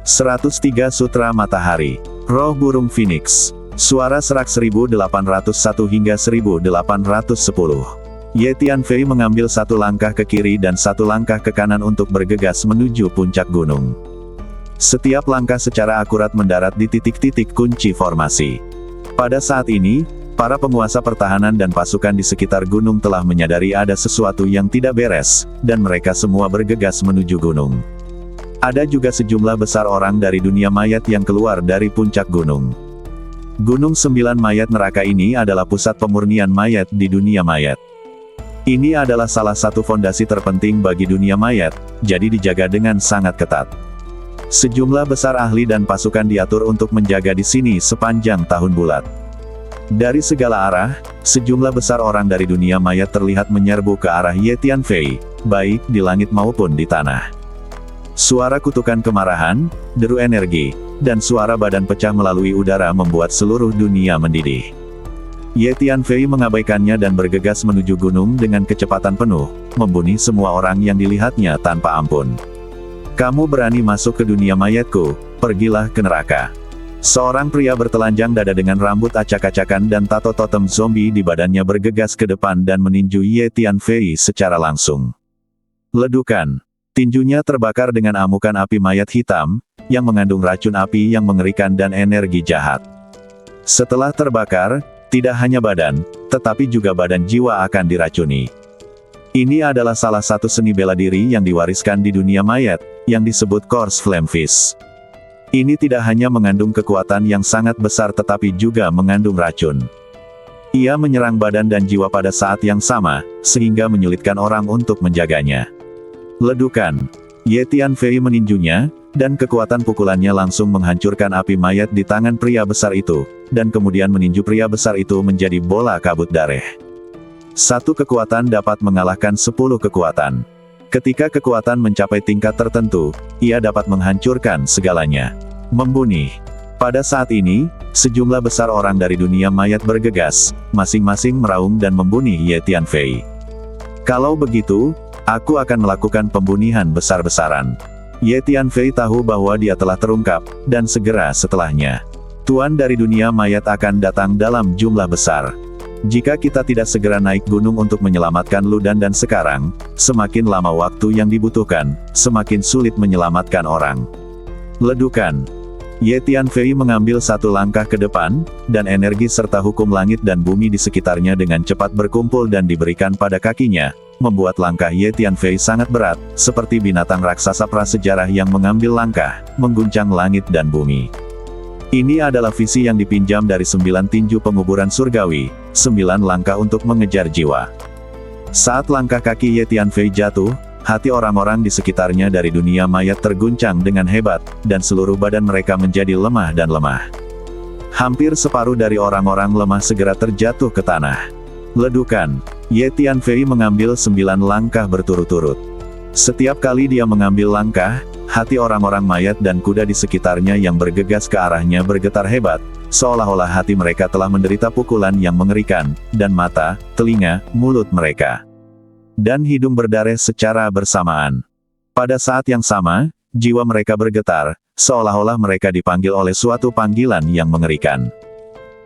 103 Sutra Matahari. Roh Burung Phoenix. Suara Serak 1801 hingga 1810. Ye Tianfei mengambil satu langkah ke kiri dan satu langkah ke kanan untuk bergegas menuju puncak gunung. Setiap langkah secara akurat mendarat di titik-titik kunci formasi. Pada saat ini, para penguasa pertahanan dan pasukan di sekitar gunung telah menyadari ada sesuatu yang tidak beres, dan mereka semua bergegas menuju gunung. Ada juga sejumlah besar orang dari dunia mayat yang keluar dari puncak gunung. Gunung 9 Mayat Neraka ini adalah pusat pemurnian mayat di dunia mayat. Ini adalah salah satu fondasi terpenting bagi dunia mayat, jadi dijaga dengan sangat ketat. Sejumlah besar ahli dan pasukan diatur untuk menjaga di sini sepanjang tahun bulat. Dari segala arah, sejumlah besar orang dari dunia mayat terlihat menyerbu ke arah Ye Tianfei, baik di langit maupun di tanah. Suara kutukan kemarahan, deru energi, dan suara badan pecah melalui udara membuat seluruh dunia mendidih. Ye Tianfei mengabaikannya dan bergegas menuju gunung dengan kecepatan penuh, membunuh semua orang yang dilihatnya tanpa ampun. Kamu berani masuk ke dunia mayatku, pergilah ke neraka. Seorang pria bertelanjang dada dengan rambut acak-acakan dan tato totem zombie di badannya bergegas ke depan dan meninju Ye Tianfei secara langsung. Ledukan. Tinjunya terbakar dengan amukan api mayat hitam, yang mengandung racun api yang mengerikan dan energi jahat. Setelah terbakar, tidak hanya badan, tetapi juga badan jiwa akan diracuni. Ini adalah salah satu seni bela diri yang diwariskan di dunia mayat, yang disebut Corpse Flame Fist. Ini tidak hanya mengandung kekuatan yang sangat besar tetapi juga mengandung racun. Ia menyerang badan dan jiwa pada saat yang sama, sehingga menyulitkan orang untuk menjaganya. Ledukan. Ye Tianfei meninjunya, dan kekuatan pukulannya langsung menghancurkan api mayat di tangan pria besar itu, dan kemudian meninju pria besar itu menjadi bola kabut darah. Satu kekuatan dapat mengalahkan 10 kekuatan. Ketika kekuatan mencapai tingkat tertentu, ia dapat menghancurkan segalanya. Membunuh. Pada saat ini, sejumlah besar orang dari dunia mayat bergegas, masing-masing meraung dan membunuh Ye Tianfei. Kalau begitu, aku akan melakukan pembunuhan besar-besaran. Ye Tianfei tahu bahwa dia telah terungkap, dan segera setelahnya, Tuan dari dunia mayat akan datang dalam jumlah besar. Jika kita tidak segera naik gunung untuk menyelamatkan Lu dan sekarang, semakin lama waktu yang dibutuhkan, semakin sulit menyelamatkan orang. Ledukan. Ye Tianfei mengambil satu langkah ke depan, dan energi serta hukum langit dan bumi di sekitarnya dengan cepat berkumpul dan diberikan pada kakinya, membuat langkah Ye Tianfei sangat berat, seperti binatang raksasa prasejarah yang mengambil langkah, mengguncang langit dan bumi. Ini adalah visi yang dipinjam dari 9 tinju penguburan surgawi, 9 langkah untuk mengejar jiwa. Saat langkah kaki Ye Tianfei jatuh, hati orang-orang di sekitarnya dari dunia mayat terguncang dengan hebat, dan seluruh badan mereka menjadi lemah dan lemah. Hampir separuh dari orang-orang lemah segera terjatuh ke tanah. Ledukan. Ye Tianfei mengambil 9 langkah berturut-turut. Setiap kali dia mengambil langkah, hati orang-orang mayat dan kuda di sekitarnya yang bergegas ke arahnya bergetar hebat, seolah-olah hati mereka telah menderita pukulan yang mengerikan, dan mata, telinga, mulut mereka, dan hidung berdarah secara bersamaan. Pada saat yang sama, jiwa mereka bergetar, seolah-olah mereka dipanggil oleh suatu panggilan yang mengerikan.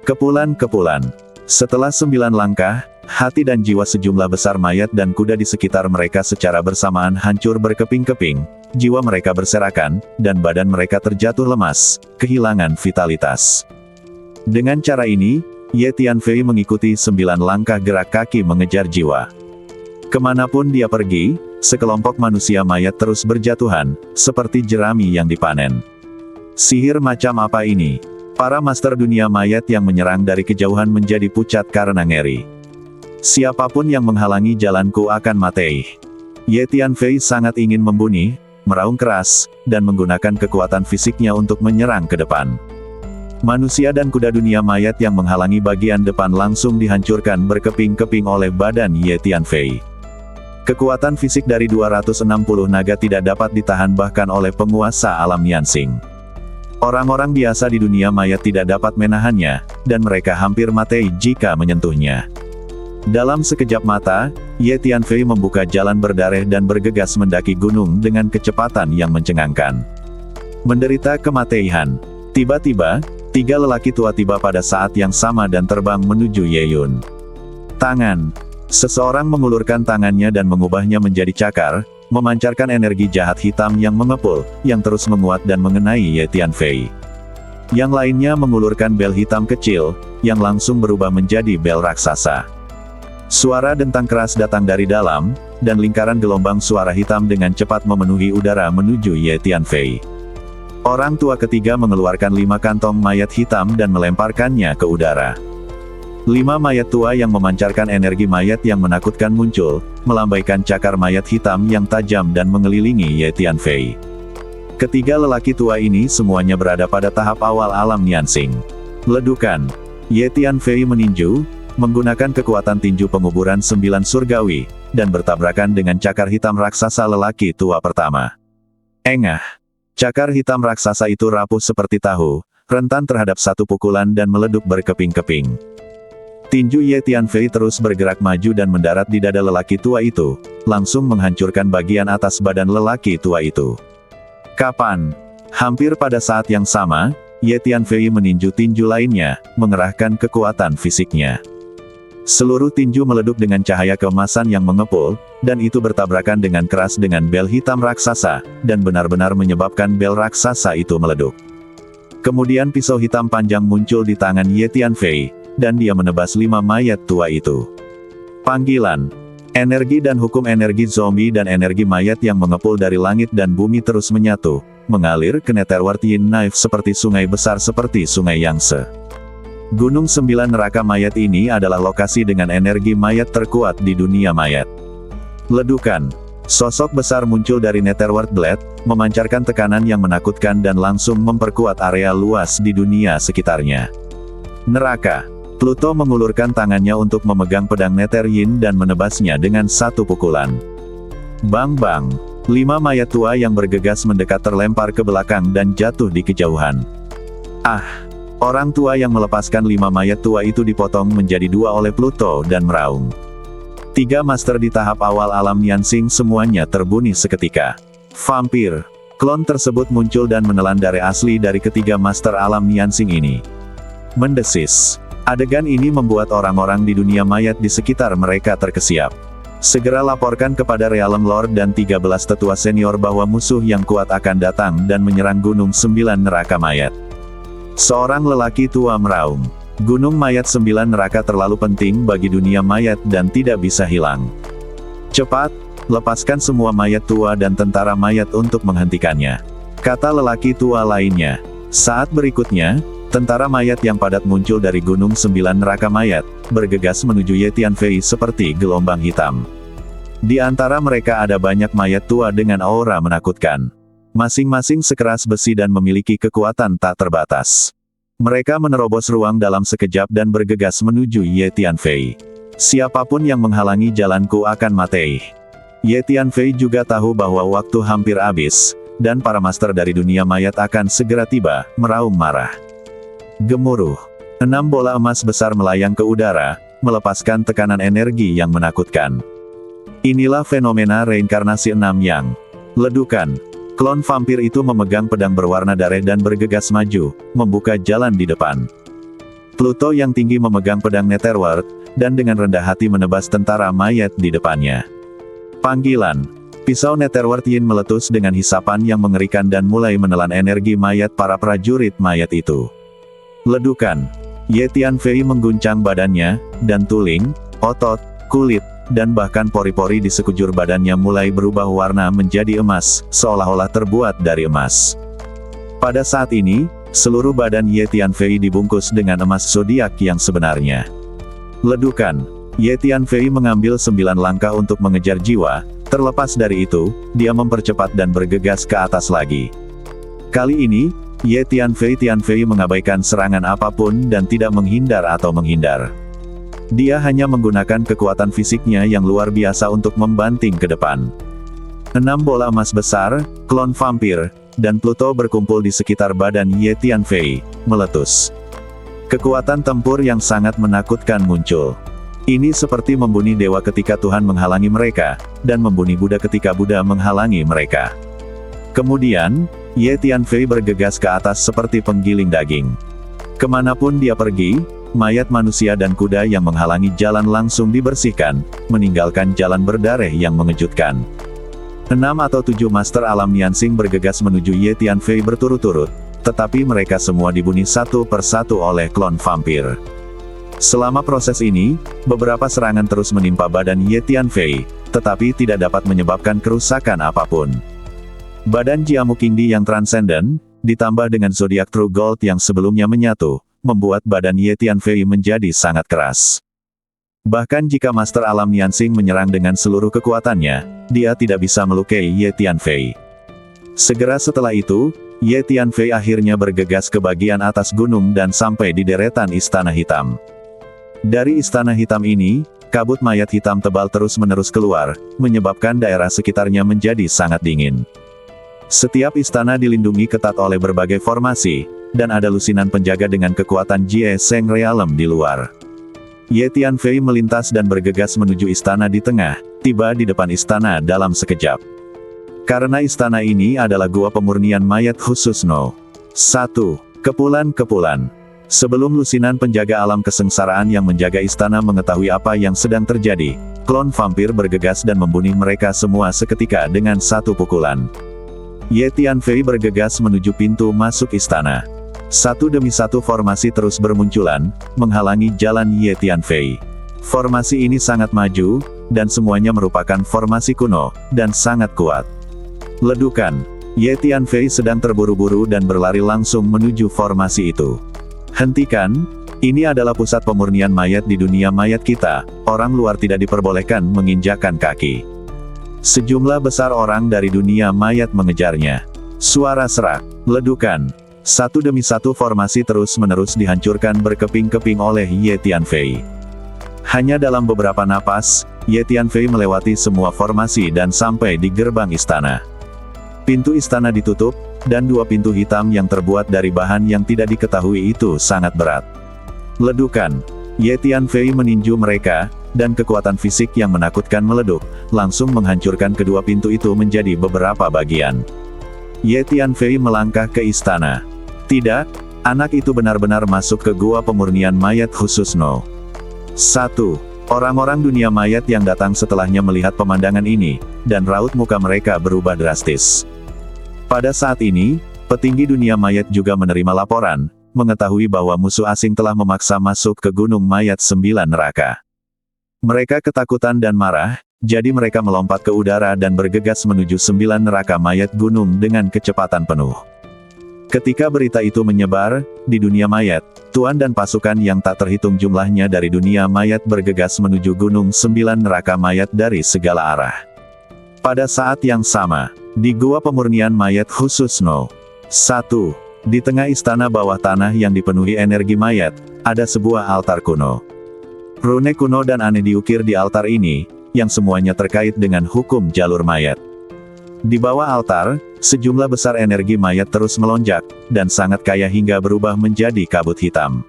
Kepulan-kepulan. Setelah 9 langkah, hati dan jiwa sejumlah besar mayat dan kuda di sekitar mereka secara bersamaan hancur berkeping-keping, jiwa mereka berserakan, dan badan mereka terjatuh lemas, kehilangan vitalitas. Dengan cara ini, Ye Tianfei mengikuti 9 langkah gerak kaki mengejar jiwa. Kemanapun dia pergi, sekelompok manusia mayat terus berjatuhan, seperti jerami yang dipanen. Sihir macam apa ini? Para master dunia mayat yang menyerang dari kejauhan menjadi pucat karena ngeri. Siapapun yang menghalangi jalanku akan mati. Ye Tianfei sangat ingin membunuh, meraung keras, dan menggunakan kekuatan fisiknya untuk menyerang ke depan. Manusia dan kuda dunia mayat yang menghalangi bagian depan langsung dihancurkan berkeping-keping oleh badan Ye Tianfei. Kekuatan fisik dari 260 naga tidak dapat ditahan bahkan oleh penguasa alam Yansing. Orang-orang biasa di dunia mayat tidak dapat menahannya, dan mereka hampir mati jika menyentuhnya. Dalam sekejap mata, Ye Tianfei membuka jalan berdarah dan bergegas mendaki gunung dengan kecepatan yang mencengangkan. menderita kematian. Tiba-tiba, 3 lelaki tua tiba pada saat yang sama dan terbang menuju Ye Yun. Tangan. Seseorang mengulurkan tangannya dan mengubahnya menjadi cakar, memancarkan energi jahat hitam yang mengepul, yang terus menguat dan mengenai Ye Tianfei. Yang lainnya mengulurkan bel hitam kecil, yang langsung berubah menjadi bel raksasa. Suara dentang keras datang dari dalam, dan lingkaran gelombang suara hitam dengan cepat memenuhi udara menuju Ye Tianfei. Orang tua ketiga mengeluarkan 5 kantong mayat hitam dan melemparkannya ke udara. 5 mayat tua yang memancarkan energi mayat yang menakutkan muncul, melambaikan cakar mayat hitam yang tajam dan mengelilingi Ye Tianfei. Ketiga lelaki tua ini semuanya berada pada tahap awal alam Niansing. Ledukan. Ye Tianfei meninju, menggunakan kekuatan tinju penguburan 9 surgawi, dan bertabrakan dengan cakar hitam raksasa lelaki tua pertama. Engah. Cakar hitam raksasa itu rapuh seperti tahu, rentan terhadap satu pukulan dan meleduk berkeping-keping. Tinju Ye Tianfei terus bergerak maju dan mendarat di dada lelaki tua itu, langsung menghancurkan bagian atas badan lelaki tua itu. Kapan? Hampir pada saat yang sama, Ye Tianfei meninju tinju lainnya, mengerahkan kekuatan fisiknya. Seluruh tinju meleduk dengan cahaya keemasan yang mengepul, dan itu bertabrakan dengan keras dengan bel hitam raksasa, dan benar-benar menyebabkan bel raksasa itu meleduk. Kemudian pisau hitam panjang muncul di tangan Ye Tianfei, dan dia menebas 5 mayat tua itu. Panggilan. Energi dan hukum energi zombie dan energi mayat yang mengepul dari langit dan bumi terus menyatu, mengalir ke Netherworld Yin Knife seperti sungai besar seperti sungai Yangtze. Gunung 9 neraka mayat ini adalah lokasi dengan energi mayat terkuat di dunia mayat. Ledukan. Sosok besar muncul dari Netherworld Blade, memancarkan tekanan yang menakutkan dan langsung memperkuat area luas di dunia sekitarnya. Neraka. Pluto mengulurkan tangannya untuk memegang pedang Nether Yin dan menebasnya dengan satu pukulan. Bang-bang. 5 mayat tua yang bergegas mendekat terlempar ke belakang dan jatuh di kejauhan. Ah! Orang tua yang melepaskan 5 mayat tua itu dipotong menjadi 2 oleh Pluto dan meraung. 3 master di tahap awal alam Niansing semuanya terbunuh seketika. Vampir. Klon tersebut muncul dan menelan darah asli dari ketiga master alam Niansing ini. Mendesis. Adegan ini membuat orang-orang di dunia mayat di sekitar mereka terkesiap. Segera laporkan kepada Realm Lord dan 13 tetua senior bahwa musuh yang kuat akan datang dan menyerang Gunung 9 Neraka Mayat. Seorang lelaki tua meraung. Gunung Mayat 9 Neraka terlalu penting bagi dunia mayat dan tidak bisa hilang. Cepat, lepaskan semua mayat tua dan tentara mayat untuk menghentikannya, kata lelaki tua lainnya. Saat berikutnya, tentara mayat yang padat muncul dari Gunung 9 Neraka Mayat, bergegas menuju Ye Tianfei seperti gelombang hitam. Di antara mereka ada banyak mayat tua dengan aura menakutkan. Masing-masing sekeras besi dan memiliki kekuatan tak terbatas. Mereka menerobos ruang dalam sekejap dan bergegas menuju Ye Tianfei. Siapapun yang menghalangi jalanku akan mati. Ye Tianfei juga tahu bahwa waktu hampir habis, dan para master dari dunia mayat akan segera tiba, meraung marah. Gemuruh. 6 bola emas besar melayang ke udara, melepaskan tekanan energi yang menakutkan. Inilah fenomena reinkarnasi 6 yang. Ledukan. Klon vampir itu memegang pedang berwarna darah dan bergegas maju, membuka jalan di depan. Pluto yang tinggi memegang pedang Netherworld, dan dengan rendah hati menebas tentara mayat di depannya. Panggilan. Pisau Netherworld Yin meletus dengan hisapan yang mengerikan dan mulai menelan energi mayat para prajurit mayat itu. Ledukan. Ye Tianfei mengguncang badannya, dan tulang, otot, kulit, dan bahkan pori-pori di sekujur badannya mulai berubah warna menjadi emas, seolah-olah terbuat dari emas. Pada saat ini, seluruh badan Ye Tianfei dibungkus dengan emas zodiak yang sebenarnya. Ledukan. Ye Tianfei mengambil 9 langkah untuk mengejar jiwa, terlepas dari itu, dia mempercepat dan bergegas ke atas lagi. Kali ini, Ye Tianfei mengabaikan serangan apapun dan tidak menghindar atau menghindar. Dia hanya menggunakan kekuatan fisiknya yang luar biasa untuk membanting ke depan. 6 bola emas besar, klon vampir, dan Pluto berkumpul di sekitar badan Ye Tianfei, meletus. Kekuatan tempur yang sangat menakutkan muncul. Ini seperti membunuh dewa ketika Tuhan menghalangi mereka, dan membunuh Buddha ketika Buddha menghalangi mereka. Kemudian, Ye Tianfei bergegas ke atas seperti penggiling daging. Kemanapun dia pergi, mayat manusia dan kuda yang menghalangi jalan langsung dibersihkan, meninggalkan jalan berdarah yang mengejutkan. 6 atau 7 master alam Niansing bergegas menuju Ye Tianfei berturut-turut, tetapi mereka semua dibunuh satu persatu oleh klon vampir. Selama proses ini, beberapa serangan terus menimpa badan Ye Tianfei, tetapi tidak dapat menyebabkan kerusakan apapun. Badan Jiamu Qingdi yang transenden, ditambah dengan zodiak True Gold yang sebelumnya menyatu, membuat badan Ye Tianfei menjadi sangat keras. Bahkan jika Master Alam Niansing menyerang dengan seluruh kekuatannya, dia tidak bisa melukai Ye Tianfei. Segera setelah itu, Ye Tianfei akhirnya bergegas ke bagian atas gunung dan sampai di deretan Istana Hitam. Dari Istana Hitam ini, kabut mayat hitam tebal terus-menerus keluar, menyebabkan daerah sekitarnya menjadi sangat dingin. Setiap istana dilindungi ketat oleh berbagai formasi, dan ada lusinan penjaga dengan kekuatan Jie Seng Realm di luar. Ye Tianfei melintas dan bergegas menuju istana di tengah, tiba di depan istana dalam sekejap. Karena istana ini adalah gua pemurnian mayat khusus No. 1. Kepulan-kepulan. Sebelum lusinan penjaga alam kesengsaraan yang menjaga istana mengetahui apa yang sedang terjadi, klon vampir bergegas dan membunuh mereka semua seketika dengan satu pukulan. Ye Tianfei bergegas menuju pintu masuk istana. Satu demi satu formasi terus bermunculan, menghalangi jalan Ye Tianfei. Formasi ini sangat maju, dan semuanya merupakan formasi kuno, dan sangat kuat. Ledukan. Ye Tianfei sedang terburu-buru dan berlari langsung menuju formasi itu. Hentikan, ini adalah pusat pemurnian mayat di dunia mayat kita, orang luar tidak diperbolehkan menginjakkan kaki. Sejumlah besar orang dari dunia mayat mengejarnya. Suara serak, ledukan. Satu demi satu formasi terus-menerus dihancurkan berkeping-keping oleh Ye Tianfei. Hanya dalam beberapa napas, Ye Tianfei melewati semua formasi dan sampai di gerbang istana. Pintu istana ditutup, dan 2 pintu hitam yang terbuat dari bahan yang tidak diketahui itu sangat berat. Ledukan. Ye Tianfei meninju mereka, dan kekuatan fisik yang menakutkan meleduk, langsung menghancurkan kedua pintu itu menjadi beberapa bagian. Ye Tianfei melangkah ke istana. Tidak, anak itu benar-benar masuk ke gua pemurnian mayat khusus No. 1. Orang-orang dunia mayat yang datang setelahnya melihat pemandangan ini, dan raut muka mereka berubah drastis. Pada saat ini, petinggi dunia mayat juga menerima laporan, mengetahui bahwa musuh asing telah memaksa masuk ke Gunung Mayat 9 Neraka. Mereka ketakutan dan marah, jadi mereka melompat ke udara dan bergegas menuju 9 neraka mayat gunung dengan kecepatan penuh. Ketika berita itu menyebar, di dunia mayat, Tuan dan pasukan yang tak terhitung jumlahnya dari dunia mayat bergegas menuju Gunung 9 Neraka Mayat dari segala arah. Pada saat yang sama, di Gua Pemurnian Mayat khusus No. 1, di tengah istana bawah tanah yang dipenuhi energi mayat, ada sebuah altar kuno. Rune kuno dan aneh diukir di altar ini, yang semuanya terkait dengan hukum jalur mayat. Di bawah altar, sejumlah besar energi mayat terus melonjak, dan sangat kaya hingga berubah menjadi kabut hitam.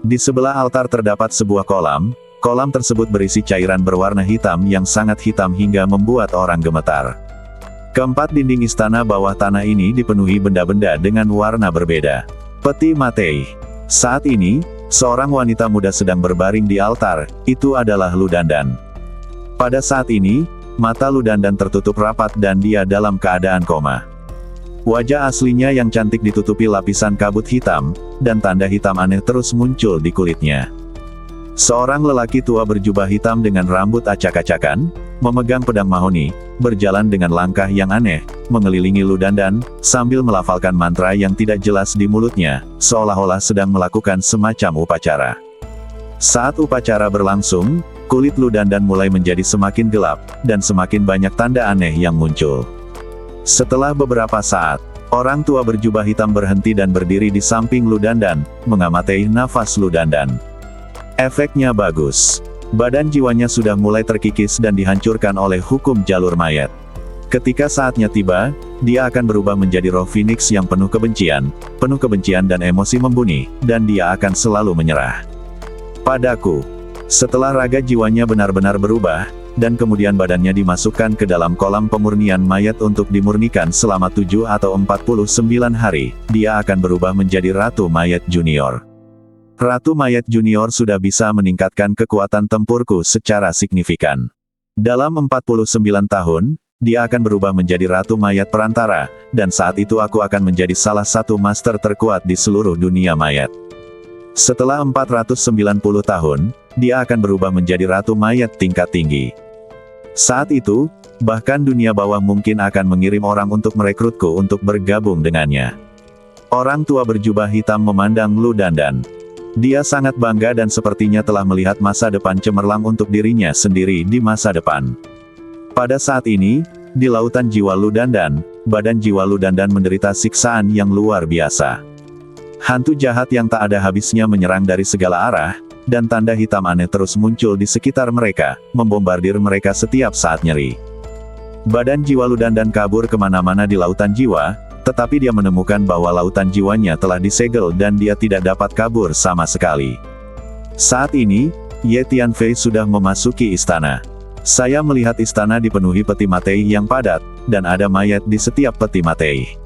Di sebelah altar terdapat sebuah kolam, kolam tersebut berisi cairan berwarna hitam yang sangat hitam hingga membuat orang gemetar. Keempat dinding istana bawah tanah ini dipenuhi benda-benda dengan warna berbeda. Peti Matei. Saat ini, seorang wanita muda sedang berbaring di altar, itu adalah Ludandan. Pada saat ini, mata Ludandan tertutup rapat dan dia dalam keadaan koma. Wajah aslinya yang cantik ditutupi lapisan kabut hitam, dan tanda hitam aneh terus muncul di kulitnya. Seorang lelaki tua berjubah hitam dengan rambut acak-acakan, memegang pedang mahoni, berjalan dengan langkah yang aneh, mengelilingi Ludandan, sambil melafalkan mantra yang tidak jelas di mulutnya, seolah-olah sedang melakukan semacam upacara. Saat upacara berlangsung, kulit Ludandan mulai menjadi semakin gelap, dan semakin banyak tanda aneh yang muncul. Setelah beberapa saat, orang tua berjubah hitam berhenti dan berdiri di samping Ludandan, mengamati nafas Ludandan. Efeknya bagus. Badan jiwanya sudah mulai terkikis dan dihancurkan oleh hukum jalur mayat. Ketika saatnya tiba, dia akan berubah menjadi roh Phoenix yang penuh kebencian dan emosi membunuh, dan dia akan selalu menyerah. Padaku. Setelah raga jiwanya benar-benar berubah, dan kemudian badannya dimasukkan ke dalam kolam pemurnian mayat untuk dimurnikan selama 7 atau 49 hari, dia akan berubah menjadi Ratu Mayat Junior. Ratu Mayat Junior sudah bisa meningkatkan kekuatan tempurku secara signifikan. Dalam 49 tahun, dia akan berubah menjadi Ratu Mayat Perantara, dan saat itu aku akan menjadi salah satu master terkuat di seluruh dunia mayat. Setelah 490 tahun, dia akan berubah menjadi Ratu Mayat tingkat tinggi. Saat itu, bahkan dunia bawah mungkin akan mengirim orang untuk merekrutku untuk bergabung dengannya. Orang tua berjubah hitam memandang Lu Dandan. Dia sangat bangga dan sepertinya telah melihat masa depan cemerlang untuk dirinya sendiri di masa depan. Pada saat ini, di lautan jiwa Lu Dandan, badan jiwa Lu Dandan menderita siksaan yang luar biasa. Hantu jahat yang tak ada habisnya menyerang dari segala arah, dan tanda hitam aneh terus muncul di sekitar mereka, membombardir mereka setiap saat nyeri. Badan jiwa Lu Dandan kabur kemana-mana di lautan jiwa, tetapi dia menemukan bahwa lautan jiwanya telah disegel dan dia tidak dapat kabur sama sekali. Saat ini, Ye Tianfei sudah memasuki istana. Saya melihat istana dipenuhi peti mati yang padat, dan ada mayat di setiap peti mati.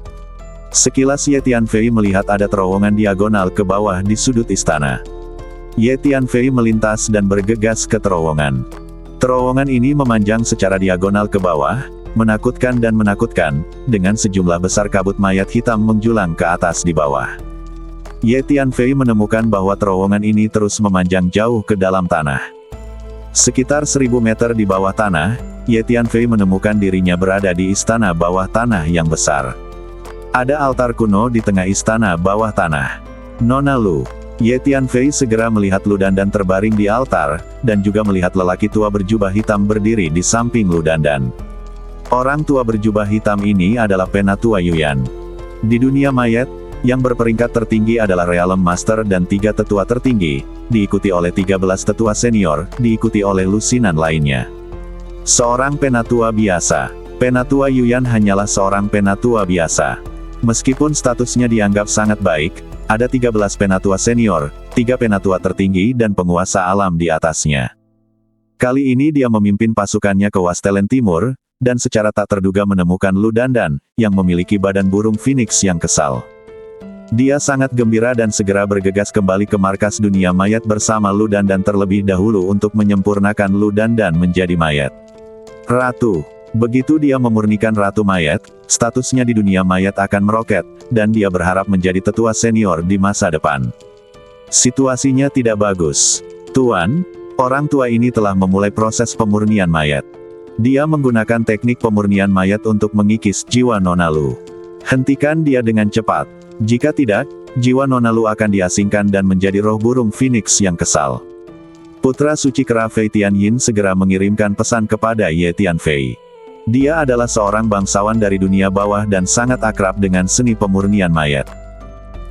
Sekilas Ye Tianfei melihat ada terowongan diagonal ke bawah di sudut istana. Ye Tianfei melintas dan bergegas ke terowongan. Terowongan ini memanjang secara diagonal ke bawah, menakutkan dan menakutkan, dengan sejumlah besar kabut mayat hitam menjulang ke atas di bawah. Ye Tianfei menemukan bahwa terowongan ini terus memanjang jauh ke dalam tanah. Sekitar 1000 meter di bawah tanah, Ye Tianfei menemukan dirinya berada di istana bawah tanah yang besar. Ada altar kuno di tengah istana bawah tanah. Nona Lu. Ye Tianfei segera melihat Lu Dandan terbaring di altar, dan juga melihat lelaki tua berjubah hitam berdiri di samping Lu Dandan. Orang tua berjubah hitam ini adalah Penatua Yuyan. Di dunia mayat, yang berperingkat tertinggi adalah Realm Master dan 3 tetua tertinggi, diikuti oleh 13 tetua senior, diikuti oleh lusinan lainnya. Seorang penatua biasa. Penatua Yuyan hanyalah seorang penatua biasa. Meskipun statusnya dianggap sangat baik, ada 13 penatua senior, 3 penatua tertinggi dan penguasa alam di atasnya. Kali ini dia memimpin pasukannya ke Wastelen Timur, dan secara tak terduga menemukan Lu Dandan, yang memiliki badan burung phoenix yang kesal. Dia sangat gembira dan segera bergegas kembali ke markas dunia mayat bersama Lu Dandan terlebih dahulu untuk menyempurnakan Lu Dandan menjadi mayat. Ratu. Begitu dia memurnikan Ratu Mayat, statusnya di dunia mayat akan meroket, dan dia berharap menjadi tetua senior di masa depan. Situasinya tidak bagus. Tuan, orang tua ini telah memulai proses pemurnian mayat. Dia menggunakan teknik pemurnian mayat untuk mengikis jiwa Nona Lu. Hentikan dia dengan cepat. Jika tidak, jiwa Nona Lu akan diasingkan dan menjadi roh burung phoenix yang kesal. Putra suci kera Fei Tianyin segera mengirimkan pesan kepada Ye Tianfei. Dia adalah seorang bangsawan dari dunia bawah dan sangat akrab dengan seni pemurnian mayat.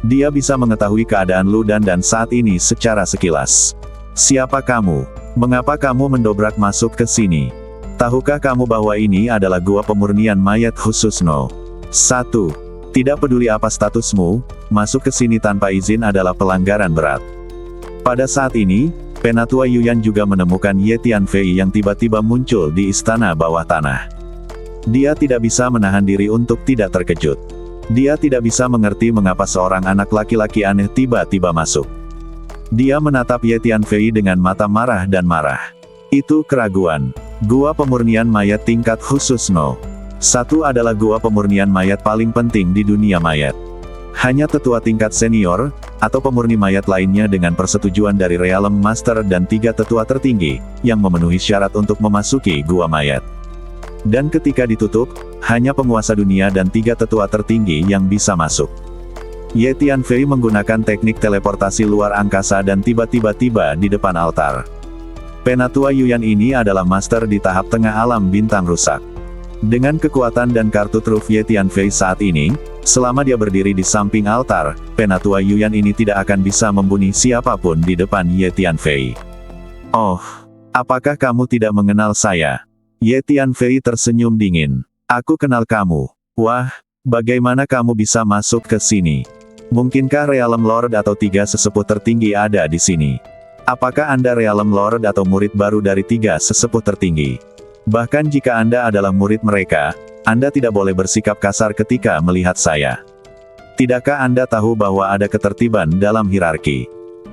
Dia bisa mengetahui keadaan Lu Dandan saat ini secara sekilas. Siapa kamu? Mengapa kamu mendobrak masuk ke sini? Tahukah kamu bahwa ini adalah gua pemurnian mayat khusus No? 1. Tidak peduli apa statusmu, masuk ke sini tanpa izin adalah pelanggaran berat. Pada saat ini, Penatua Yuyan juga menemukan Ye Tianfei yang tiba-tiba muncul di istana bawah tanah. Dia tidak bisa menahan diri untuk tidak terkejut. Dia tidak bisa mengerti mengapa seorang anak laki-laki aneh tiba-tiba masuk. Dia menatap Ye Tianfei dengan mata marah dan marah. Itu keraguan. Gua pemurnian mayat tingkat khusus No. 1 adalah gua pemurnian mayat paling penting di dunia mayat. Hanya tetua tingkat senior, atau pemurni mayat lainnya dengan persetujuan dari Realm Master dan 3 tetua tertinggi, yang memenuhi syarat untuk memasuki gua mayat. Dan ketika ditutup, hanya penguasa dunia dan 3 tetua tertinggi yang bisa masuk. Ye Tianfei menggunakan teknik teleportasi luar angkasa dan tiba-tiba tiba di depan altar. Penatua Yuyan ini adalah master di tahap tengah alam bintang rusak. Dengan kekuatan dan kartu truf Ye Tianfei saat ini, selama dia berdiri di samping altar, Penatua Yuyan ini tidak akan bisa membunuh siapapun di depan Ye Tianfei. Oh, apakah kamu tidak mengenal saya? Ye Tianfei tersenyum dingin. Aku kenal kamu. Wah, bagaimana kamu bisa masuk ke sini? Mungkinkah Realm Lord atau 3 sesepuh tertinggi ada di sini? Apakah Anda Realm Lord atau murid baru dari tiga sesepuh tertinggi? Bahkan jika Anda adalah murid mereka, Anda tidak boleh bersikap kasar ketika melihat saya. Tidakkah Anda tahu bahwa ada ketertiban dalam hierarki?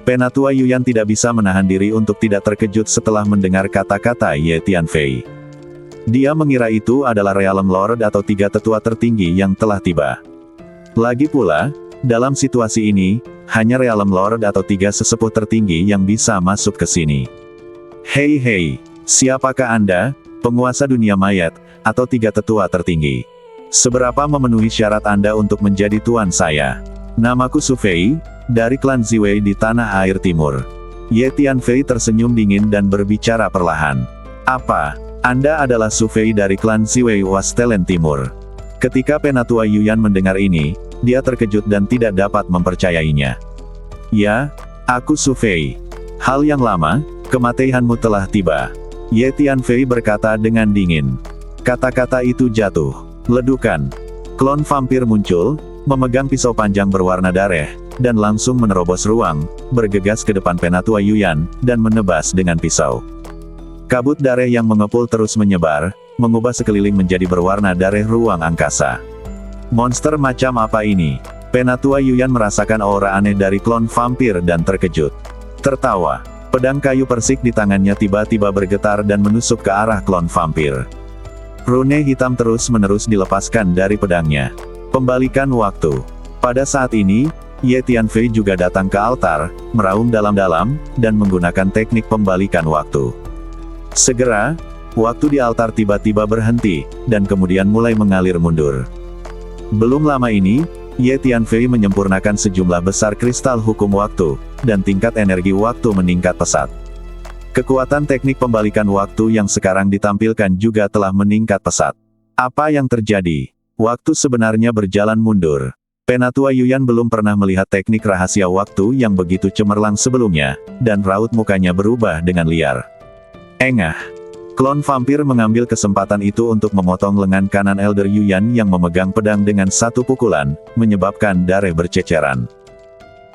Penatua Yuyan tidak bisa menahan diri untuk tidak terkejut setelah mendengar kata-kata Ye Tianfei. Dia mengira itu adalah Realm Lord atau tiga tetua tertinggi yang telah tiba. Lagi pula, dalam situasi ini, hanya Realm Lord atau tiga sesepuh tertinggi yang bisa masuk ke sini. Hei, siapakah Anda, penguasa dunia mayat, atau tiga tetua tertinggi? Seberapa memenuhi syarat Anda untuk menjadi tuan saya? Namaku Su Fei, dari klan Ziwei di Tanah Air Timur. Ye Tianfei tersenyum dingin dan berbicara perlahan. Apa? Anda adalah Su Fei dari klan Ziwei Wastelen Timur. Ketika Penatua Yuyan mendengar ini, dia terkejut dan tidak dapat mempercayainya. Ya, aku Su Fei. Hal yang lama, kematianmu telah tiba. Ye Tianfei berkata dengan dingin. Kata-kata itu jatuh. Ledukan. Klon vampir muncul, memegang pisau panjang berwarna darah, dan langsung menerobos ruang, bergegas ke depan Penatua Yuyan, dan menebas dengan pisau. Kabut darah yang mengepul terus menyebar, mengubah sekeliling menjadi berwarna darah ruang angkasa. Monster macam apa ini? Penatua Yuyan merasakan aura aneh dari klon vampir dan terkejut. Tertawa. Pedang kayu persik di tangannya tiba-tiba bergetar dan menusuk ke arah klon vampir. Rune hitam terus-menerus dilepaskan dari pedangnya. Pembalikan waktu. Pada saat ini, Ye Tianfei juga datang ke altar, meraung dalam-dalam, dan menggunakan teknik pembalikan waktu. Segera, waktu di altar tiba-tiba berhenti, dan kemudian mulai mengalir mundur. Belum lama ini, Ye Tianfei menyempurnakan sejumlah besar kristal hukum waktu, dan tingkat energi waktu meningkat pesat. Kekuatan teknik pembalikan waktu yang sekarang ditampilkan juga telah meningkat pesat. Apa yang terjadi? Waktu sebenarnya berjalan mundur. Penatua Yuyan belum pernah melihat teknik rahasia waktu yang begitu cemerlang sebelumnya, dan raut mukanya berubah dengan liar. Engah. Klon vampir mengambil kesempatan itu untuk memotong lengan kanan Elder Yuyan yang memegang pedang dengan satu pukulan, menyebabkan darah berceceran.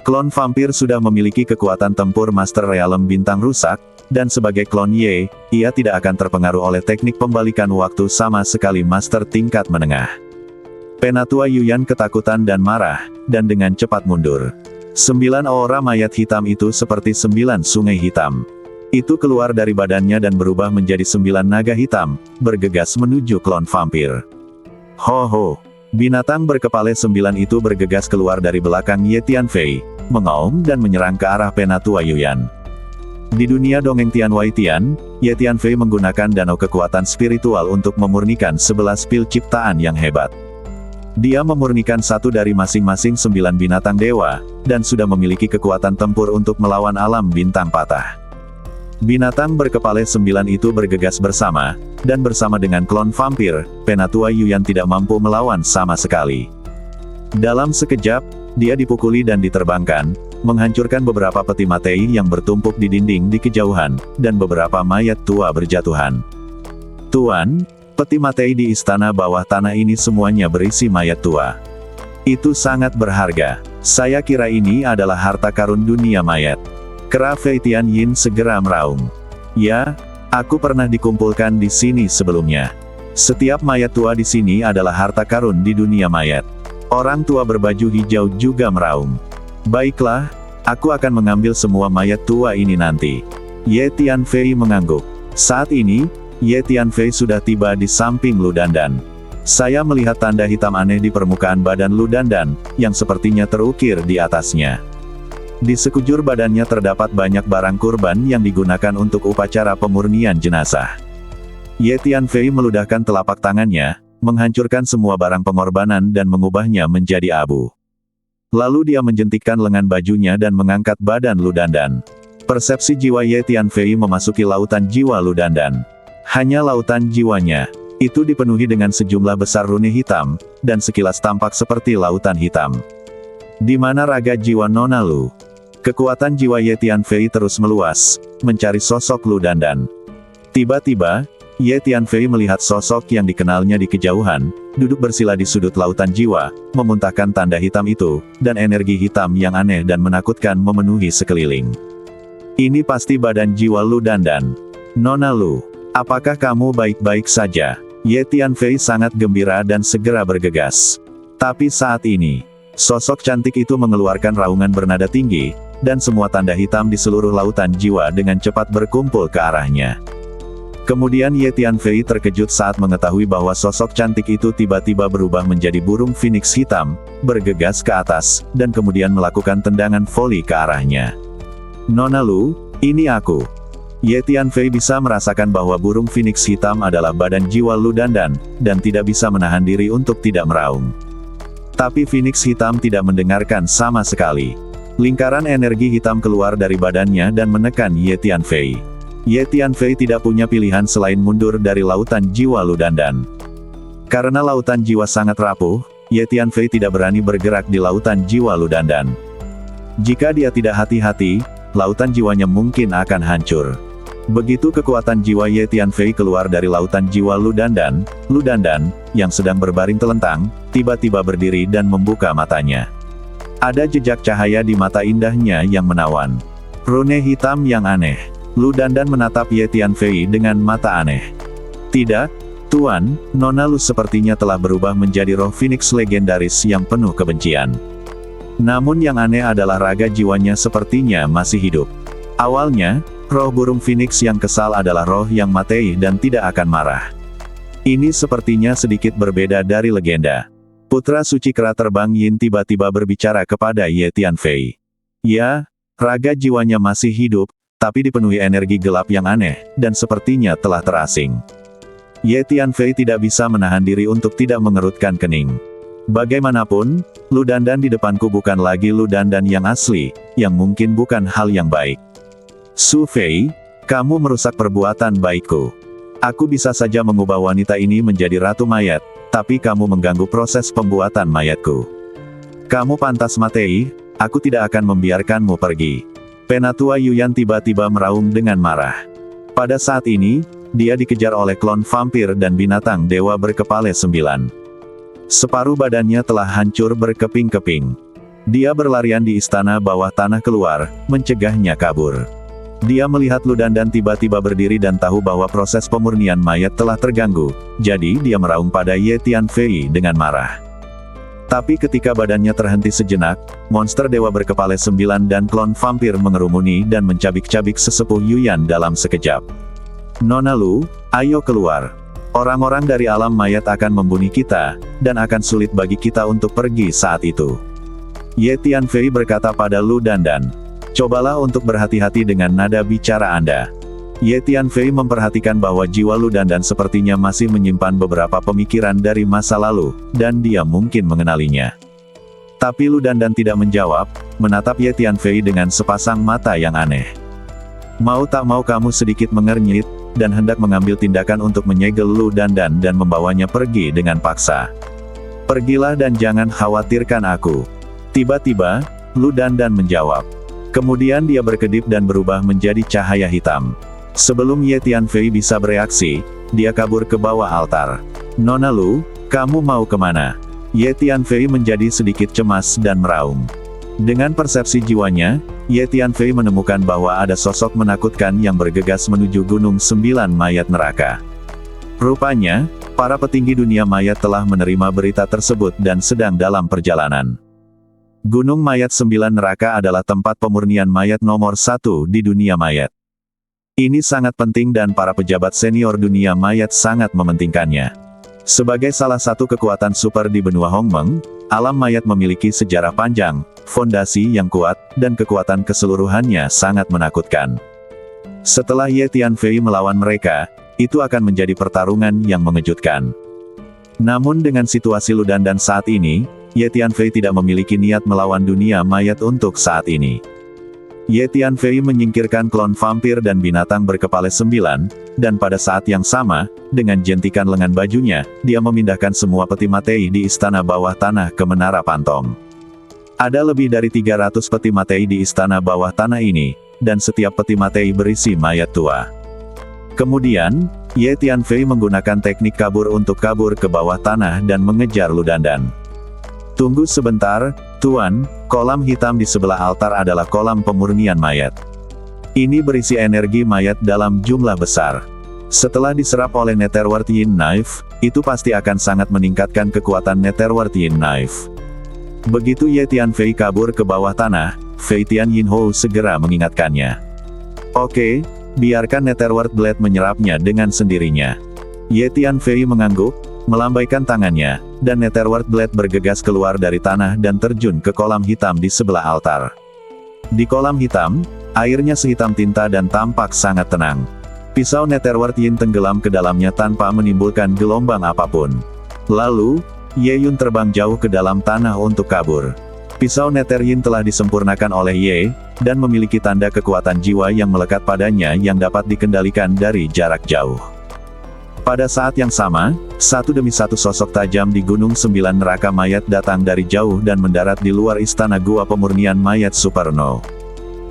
Klon vampir sudah memiliki kekuatan tempur Master Realm Bintang Rusak, dan sebagai klon Ye, ia tidak akan terpengaruh oleh teknik pembalikan waktu sama sekali Master tingkat menengah. Penatua Yuyan ketakutan dan marah, dan dengan cepat mundur. 9 aura mayat hitam itu seperti 9 sungai hitam. Itu keluar dari badannya dan berubah menjadi 9 naga hitam, bergegas menuju klon vampir. Ho! Binatang berkepala 9 itu bergegas keluar dari belakang Ye Tianfei, mengaum dan menyerang ke arah Penatua Yuyan. Di dunia dongeng Tianwei Tian, Ye Tianfei menggunakan danau kekuatan spiritual untuk memurnikan 11 pil ciptaan yang hebat. Dia memurnikan satu dari masing-masing 9 binatang dewa, dan sudah memiliki kekuatan tempur untuk melawan alam bintang patah. Binatang berkepala 9 itu bergegas bersama, dan bersama dengan klon vampir, Penatua Yuyan tidak mampu melawan sama sekali. Dalam sekejap, dia dipukuli dan diterbangkan, menghancurkan beberapa peti matei yang bertumpuk di dinding di kejauhan, dan beberapa mayat tua berjatuhan. Tuan, peti matei di istana bawah tanah ini semuanya berisi mayat tua. Itu sangat berharga. Saya kira ini adalah harta karun dunia mayat. Kera Fei Tianyin segera meraung. Ya, aku pernah dikumpulkan di sini sebelumnya. Setiap mayat tua di sini adalah harta karun di dunia mayat. Orang tua berbaju hijau juga meraung. Baiklah, aku akan mengambil semua mayat tua ini nanti. Ye Tianfei mengangguk. Saat ini, Ye Tianfei sudah tiba di samping Lu Dandan. Saya melihat tanda hitam aneh di permukaan badan Lu Dandan, yang sepertinya terukir di atasnya. Di sekujur badannya terdapat banyak barang kurban yang digunakan untuk upacara pemurnian jenazah. Ye Tianfei meludahkan telapak tangannya, menghancurkan semua barang pengorbanan dan mengubahnya menjadi abu. Lalu dia menjentikkan lengan bajunya dan mengangkat badan Lu Dandan. Persepsi jiwa Ye Tianfei memasuki lautan jiwa Lu Dandan. Hanya lautan jiwanya. Itu dipenuhi dengan sejumlah besar rune hitam, dan sekilas tampak seperti lautan hitam. Di mana raga jiwa Nona Lu? Kekuatan jiwa Ye Tianfei terus meluas, mencari sosok Lu Dandan. Tiba-tiba, Ye Tianfei melihat sosok yang dikenalnya di kejauhan, duduk bersila di sudut lautan jiwa, memuntahkan tanda hitam itu, dan energi hitam yang aneh dan menakutkan memenuhi sekeliling. Ini pasti badan jiwa Lu Dandan. Nona Lu, apakah kamu baik-baik saja? Ye Tianfei sangat gembira dan segera bergegas. Tapi saat ini, sosok cantik itu mengeluarkan raungan bernada tinggi, dan semua tanda hitam di seluruh lautan jiwa dengan cepat berkumpul ke arahnya. Kemudian Ye Tianfei terkejut saat mengetahui bahwa sosok cantik itu tiba-tiba berubah menjadi burung phoenix hitam, bergegas ke atas, dan kemudian melakukan tendangan voli ke arahnya. Nona Lu, ini aku. Ye Tianfei bisa merasakan bahwa burung phoenix hitam adalah badan jiwa Lu Dandan, dan tidak bisa menahan diri untuk tidak meraung. Tapi phoenix hitam tidak mendengarkan sama sekali. Lingkaran energi hitam keluar dari badannya dan menekan Ye Tianfei. Ye Tianfei tidak punya pilihan selain mundur dari lautan jiwa Lu Dandan. Karena lautan jiwa sangat rapuh, Ye Tianfei tidak berani bergerak di lautan jiwa Lu Dandan. Jika dia tidak hati-hati, lautan jiwanya mungkin akan hancur. Begitu kekuatan jiwa Ye Tianfei keluar dari lautan jiwa Lu Dandan, yang sedang berbaring telentang, tiba-tiba berdiri dan membuka matanya. Ada jejak cahaya di mata indahnya yang menawan. Rune hitam yang aneh. Lu Dandan menatap Ye Tianfei dengan mata aneh. Tidak, Tuan, Nona Lu sepertinya telah berubah menjadi roh phoenix legendaris yang penuh kebencian. Namun yang aneh adalah raga jiwanya sepertinya masih hidup. Awalnya, roh burung phoenix yang kesal adalah roh yang matei dan tidak akan marah. Ini sepertinya sedikit berbeda dari legenda. Putra suci kera terbang Yin tiba-tiba berbicara kepada Ye Tianfei. Ya, raga jiwanya masih hidup, tapi dipenuhi energi gelap yang aneh, dan sepertinya telah terasing. Ye Tianfei tidak bisa menahan diri untuk tidak mengerutkan kening. Bagaimanapun, Lu Dandan di depanku bukan lagi Lu Dandan yang asli, yang mungkin bukan hal yang baik. Su Fei, kamu merusak perbuatan baikku. Aku bisa saja mengubah wanita ini menjadi ratu mayat, tapi kamu mengganggu proses pembuatan mayatku. Kamu pantas mati, aku tidak akan membiarkanmu pergi. Penatua Yuyan tiba-tiba meraung dengan marah. Pada saat ini, dia dikejar oleh klon vampir dan binatang dewa berkepala 9. Separuh badannya telah hancur berkeping-keping. Dia berlarian di istana bawah tanah keluar, mencegahnya kabur. Dia melihat Lu Dandan tiba-tiba berdiri dan tahu bahwa proses pemurnian mayat telah terganggu, jadi dia meraung pada Ye Tianfei dengan marah. Tapi ketika badannya terhenti sejenak, monster dewa berkepala 9 dan klon vampir mengerumuni dan mencabik-cabik sesepuh Yuyan dalam sekejap. Nona Lu, ayo keluar. Orang-orang dari alam mayat akan membunuh kita, dan akan sulit bagi kita untuk pergi saat itu. Ye Tianfei berkata pada Lu Dandan. Cobalah untuk berhati-hati dengan nada bicara Anda. Ye Tianfei memperhatikan bahwa jiwa Lu Dandan sepertinya masih menyimpan beberapa pemikiran dari masa lalu, dan dia mungkin mengenalinya. Tapi Lu Dandan tidak menjawab, menatap Ye Tianfei dengan sepasang mata yang aneh. Mau tak mau kamu sedikit mengernyit, dan hendak mengambil tindakan untuk menyegel Lu Dandan dan membawanya pergi dengan paksa. Pergilah dan jangan khawatirkan aku. Tiba-tiba, Lu Dandan menjawab. Kemudian dia berkedip dan berubah menjadi cahaya hitam. Sebelum Ye Tianfei bisa bereaksi, dia kabur ke bawah altar. Nona Lu, kamu mau kemana? Ye Tianfei menjadi sedikit cemas dan meraung. Dengan persepsi jiwanya, Ye Tianfei menemukan bahwa ada sosok menakutkan yang bergegas menuju Gunung 9 Mayat Neraka. Rupanya, para petinggi dunia mayat telah menerima berita tersebut dan sedang dalam perjalanan. Gunung Mayat 9 Neraka adalah tempat pemurnian mayat nomor 1 di dunia mayat. Ini sangat penting dan para pejabat senior dunia mayat sangat mementingkannya. Sebagai salah satu kekuatan super di benua Hongmeng, alam mayat memiliki sejarah panjang, fondasi yang kuat, dan kekuatan keseluruhannya sangat menakutkan. Setelah Ye Tianfei melawan mereka, itu akan menjadi pertarungan yang mengejutkan. Namun dengan situasi Lu Dandan saat ini, Ye Tianfei tidak memiliki niat melawan dunia mayat untuk saat ini. Ye Tianfei menyingkirkan klon vampir dan binatang berkepala 9, dan pada saat yang sama, dengan jentikan lengan bajunya, dia memindahkan semua peti matei di istana bawah tanah ke Menara Pantom. Ada lebih dari 300 peti matei di istana bawah tanah ini, dan setiap peti matei berisi mayat tua. Kemudian, Ye Tianfei menggunakan teknik kabur untuk kabur ke bawah tanah dan mengejar Lu Dandan. Tunggu sebentar, Tuan, kolam hitam di sebelah altar adalah kolam pemurnian mayat. Ini berisi energi mayat dalam jumlah besar. Setelah diserap oleh Netherworld Yin Knife, itu pasti akan sangat meningkatkan kekuatan Netherworld Yin Knife. Begitu Ye Tianfei kabur ke bawah tanah, Fei Tian Yinhou segera mengingatkannya. Oke, biarkan Netherworld Blade menyerapnya dengan sendirinya. Ye Tianfei mengangguk, melambaikan tangannya, dan Netherworld Blade bergegas keluar dari tanah dan terjun ke kolam hitam di sebelah altar. Di kolam hitam, airnya sehitam tinta dan tampak sangat tenang. Pisau Netherworld Yin tenggelam ke dalamnya tanpa menimbulkan gelombang apapun. Lalu, Ye Yun terbang jauh ke dalam tanah untuk kabur. Pisau Nether Yin telah disempurnakan oleh Ye, dan memiliki tanda kekuatan jiwa yang melekat padanya yang dapat dikendalikan dari jarak jauh. Pada saat yang sama, satu demi satu sosok tajam di Gunung Sembilan Neraka Mayat datang dari jauh dan mendarat di luar istana Gua Pemurnian Mayat Superno.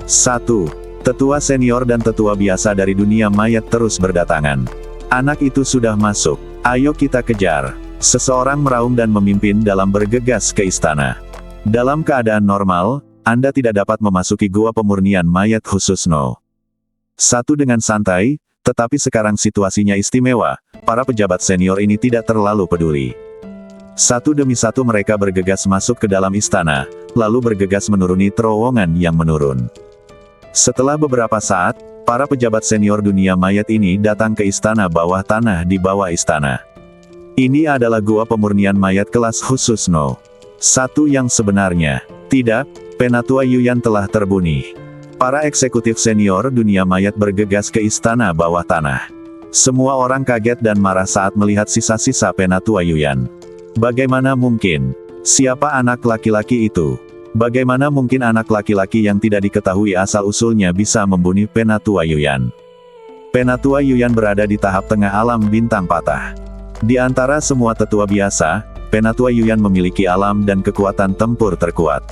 1. Tetua senior dan tetua biasa dari dunia mayat terus berdatangan. Anak itu sudah masuk. Ayo kita kejar. Seseorang meraung dan memimpin dalam bergegas ke istana. Dalam keadaan normal, Anda tidak dapat memasuki Gua Pemurnian Mayat khusus No. 1 dengan santai, tetapi sekarang situasinya istimewa, para pejabat senior ini tidak terlalu peduli. Satu demi satu mereka bergegas masuk ke dalam istana, lalu bergegas menuruni terowongan yang menurun. Setelah beberapa saat, para pejabat senior dunia mayat ini datang ke istana bawah tanah di bawah istana. Ini adalah Gua Pemurnian Mayat kelas khusus No. 1 yang sebenarnya. Tidak, Penatua Yuyan telah terbunuh. Para eksekutif senior dunia mayat bergegas ke istana bawah tanah. Semua orang kaget dan marah saat melihat sisa-sisa Penatua Yuyan. Bagaimana mungkin? Siapa anak laki-laki itu? Bagaimana mungkin anak laki-laki yang tidak diketahui asal-usulnya bisa membunuh Penatua Yuyan? Penatua Yuyan berada di tahap tengah alam bintang patah. Di antara semua tetua biasa, Penatua Yuyan memiliki alam dan kekuatan tempur terkuat.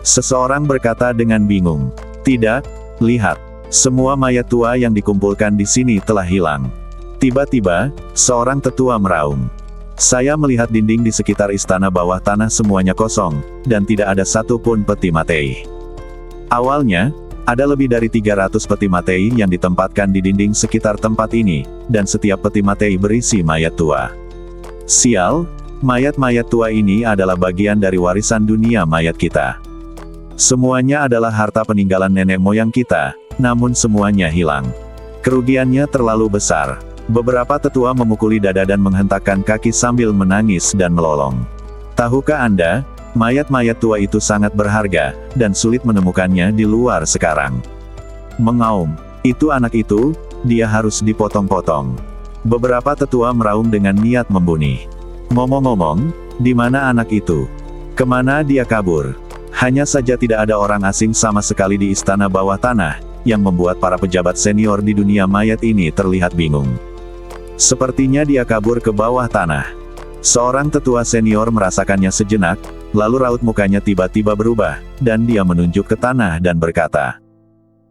Seseorang berkata dengan bingung. Tidak, lihat. Semua mayat tua yang dikumpulkan di sini telah hilang. Tiba-tiba, seorang tetua meraung. Saya melihat dinding di sekitar istana bawah tanah semuanya kosong, dan tidak ada satupun peti mati. Awalnya, ada lebih dari 300 peti mati yang ditempatkan di dinding sekitar tempat ini, dan setiap peti mati berisi mayat tua. Sial, mayat-mayat tua ini adalah bagian dari warisan dunia mayat kita. Semuanya adalah harta peninggalan nenek moyang kita, namun semuanya hilang. Kerugiannya terlalu besar. Beberapa tetua memukuli dada dan menghentakkan kaki sambil menangis dan melolong. Tahukah Anda, mayat-mayat tua itu sangat berharga, dan sulit menemukannya di luar sekarang. Mengaum, itu anak itu, dia harus dipotong-potong. Beberapa tetua meraung dengan niat membunuh. Ngomong-ngomong, di mana anak itu? Kemana dia kabur? Hanya saja tidak ada orang asing sama sekali di istana bawah tanah, yang membuat para pejabat senior di dunia mayat ini terlihat bingung. Sepertinya dia kabur ke bawah tanah. Seorang tetua senior merasakannya sejenak, lalu raut mukanya tiba-tiba berubah, dan dia menunjuk ke tanah dan berkata,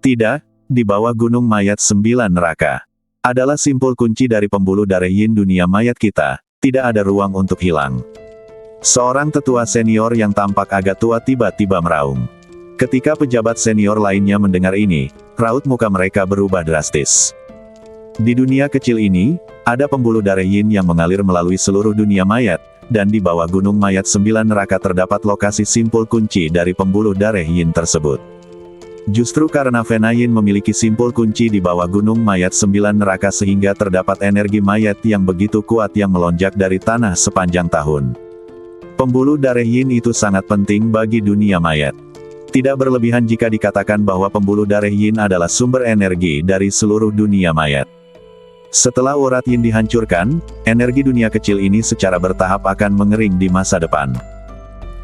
"Tidak, di bawah gunung mayat 9 neraka. Adalah simpul kunci dari pembuluh darah yin dunia mayat kita, tidak ada ruang untuk hilang." Seorang tetua senior yang tampak agak tua tiba-tiba meraung. Ketika pejabat senior lainnya mendengar ini, raut muka mereka berubah drastis. Di dunia kecil ini, ada pembuluh darah yin yang mengalir melalui seluruh dunia mayat, dan di bawah gunung mayat 9 neraka terdapat lokasi simpul kunci dari pembuluh darah yin tersebut. Justru karena Vena Yin memiliki simpul kunci di bawah gunung mayat 9 neraka sehingga terdapat energi mayat yang begitu kuat yang melonjak dari tanah sepanjang tahun. Pembuluh darah yin itu sangat penting bagi dunia mayat. Tidak berlebihan jika dikatakan bahwa pembuluh darah yin adalah sumber energi dari seluruh dunia mayat. Setelah urat yin dihancurkan, energi dunia kecil ini secara bertahap akan mengering di masa depan.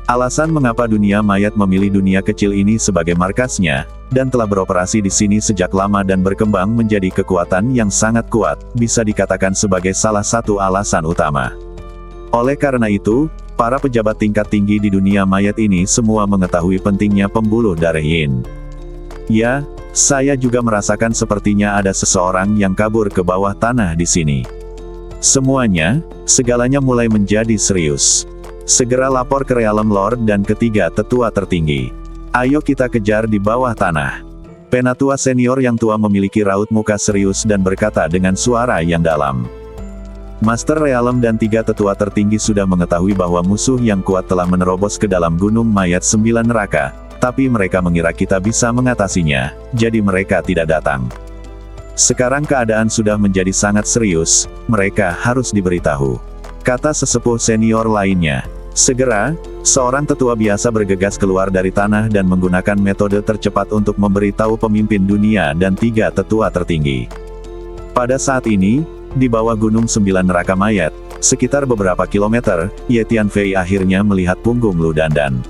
Alasan mengapa dunia mayat memilih dunia kecil ini sebagai markasnya, dan telah beroperasi di sini sejak lama dan berkembang menjadi kekuatan yang sangat kuat, bisa dikatakan sebagai salah satu alasan utama. Oleh karena itu, para pejabat tingkat tinggi di dunia mayat ini semua mengetahui pentingnya pembuluh darah yin. Ya, saya juga merasakan sepertinya ada seseorang yang kabur ke bawah tanah di sini. Semuanya, segalanya mulai menjadi serius. Segera lapor ke Realm Lord dan ketiga tetua tertinggi. Ayo kita kejar di bawah tanah. Penatua senior yang tua memiliki raut muka serius dan berkata dengan suara yang dalam. Master Realem dan 3 tetua tertinggi sudah mengetahui bahwa musuh yang kuat telah menerobos ke dalam Gunung Mayat 9 Neraka, tapi mereka mengira kita bisa mengatasinya, jadi mereka tidak datang. Sekarang keadaan sudah menjadi sangat serius, mereka harus diberitahu, kata sesepuh senior lainnya. Segera, seorang tetua biasa bergegas keluar dari tanah dan menggunakan metode tercepat untuk memberitahu pemimpin dunia dan 3 tetua tertinggi. Pada saat ini, di bawah Gunung 9 Neraka Mayat, sekitar beberapa kilometer, Ye Tianfei akhirnya melihat punggung Lu Dandan.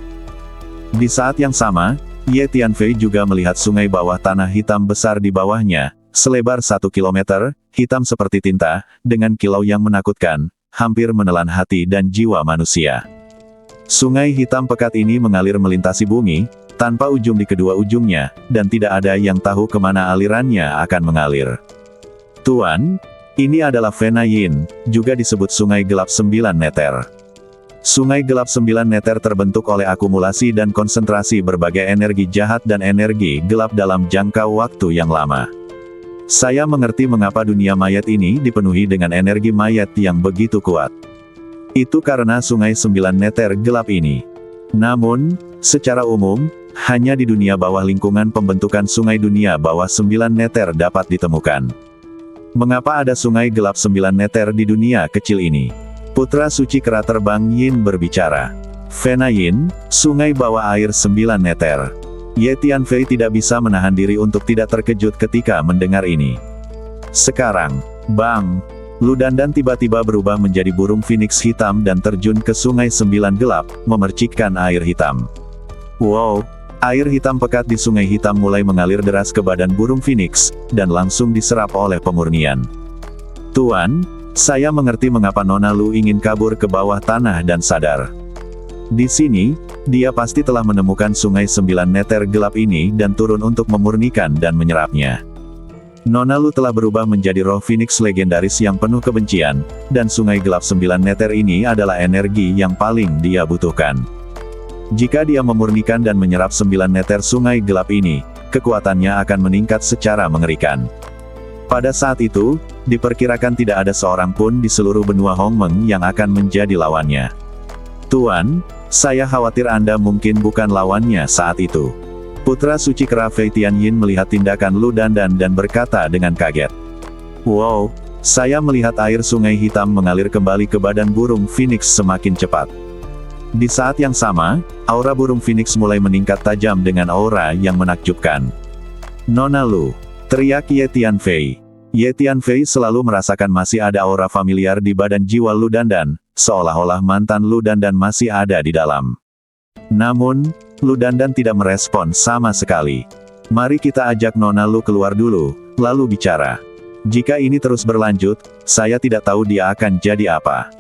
Di saat yang sama, Ye Tianfei juga melihat sungai bawah tanah hitam besar di bawahnya, selebar 1 kilometer, hitam seperti tinta, dengan kilau yang menakutkan, hampir menelan hati dan jiwa manusia. Sungai hitam pekat ini mengalir melintasi bumi, tanpa ujung di kedua ujungnya, dan tidak ada yang tahu kemana alirannya akan mengalir. Tuan, ini adalah Fena Yin, juga disebut Sungai Gelap 9 Neter. Sungai Gelap 9 Neter terbentuk oleh akumulasi dan konsentrasi berbagai energi jahat dan energi gelap dalam jangka waktu yang lama. Saya mengerti mengapa dunia mayat ini dipenuhi dengan energi mayat yang begitu kuat. Itu karena Sungai 9 Neter gelap ini. Namun, secara umum, hanya di dunia bawah lingkungan pembentukan sungai dunia bawah 9 Neter dapat ditemukan. Mengapa ada Sungai Gelap 9 Neter di dunia kecil ini? Putra suci kera terbang Yin berbicara. Fena Yin, sungai bawah air 9 Neter. Ye Tianfei tidak bisa menahan diri untuk tidak terkejut ketika mendengar ini. Sekarang, bang, Lu Dandan tiba-tiba berubah menjadi burung phoenix hitam dan terjun ke Sungai 9 Gelap, memercikkan air hitam. Wow! Air hitam pekat di sungai hitam mulai mengalir deras ke badan burung phoenix, dan langsung diserap oleh pemurnian. Tuan, saya mengerti mengapa Nona Lu ingin kabur ke bawah tanah dan sadar. Di sini, dia pasti telah menemukan Sungai 9 Neter gelap ini dan turun untuk memurnikan dan menyerapnya. Nona Lu telah berubah menjadi roh phoenix legendaris yang penuh kebencian, dan Sungai Gelap 9 Neter ini adalah energi yang paling dia butuhkan. Jika dia memurnikan dan menyerap 9 Neter sungai gelap ini, kekuatannya akan meningkat secara mengerikan. Pada saat itu, diperkirakan tidak ada seorang pun di seluruh benua Hongmeng yang akan menjadi lawannya. Tuan, saya khawatir Anda mungkin bukan lawannya saat itu. Putra suci kera Fei Tianyin melihat tindakan Lu Dandan dan berkata dengan kaget. Wow, saya melihat air sungai hitam mengalir kembali ke badan burung phoenix semakin cepat. Di saat yang sama, aura burung phoenix mulai meningkat tajam dengan aura yang menakjubkan. Nona Lu, teriak Ye Tianfei. Ye Tianfei selalu merasakan masih ada aura familiar di badan jiwa Lu Dandan, seolah-olah mantan Lu Dandan masih ada di dalam. Namun, Lu Dandan tidak merespon sama sekali. Mari kita ajak Nona Lu keluar dulu, lalu bicara. Jika ini terus berlanjut, saya tidak tahu dia akan jadi apa.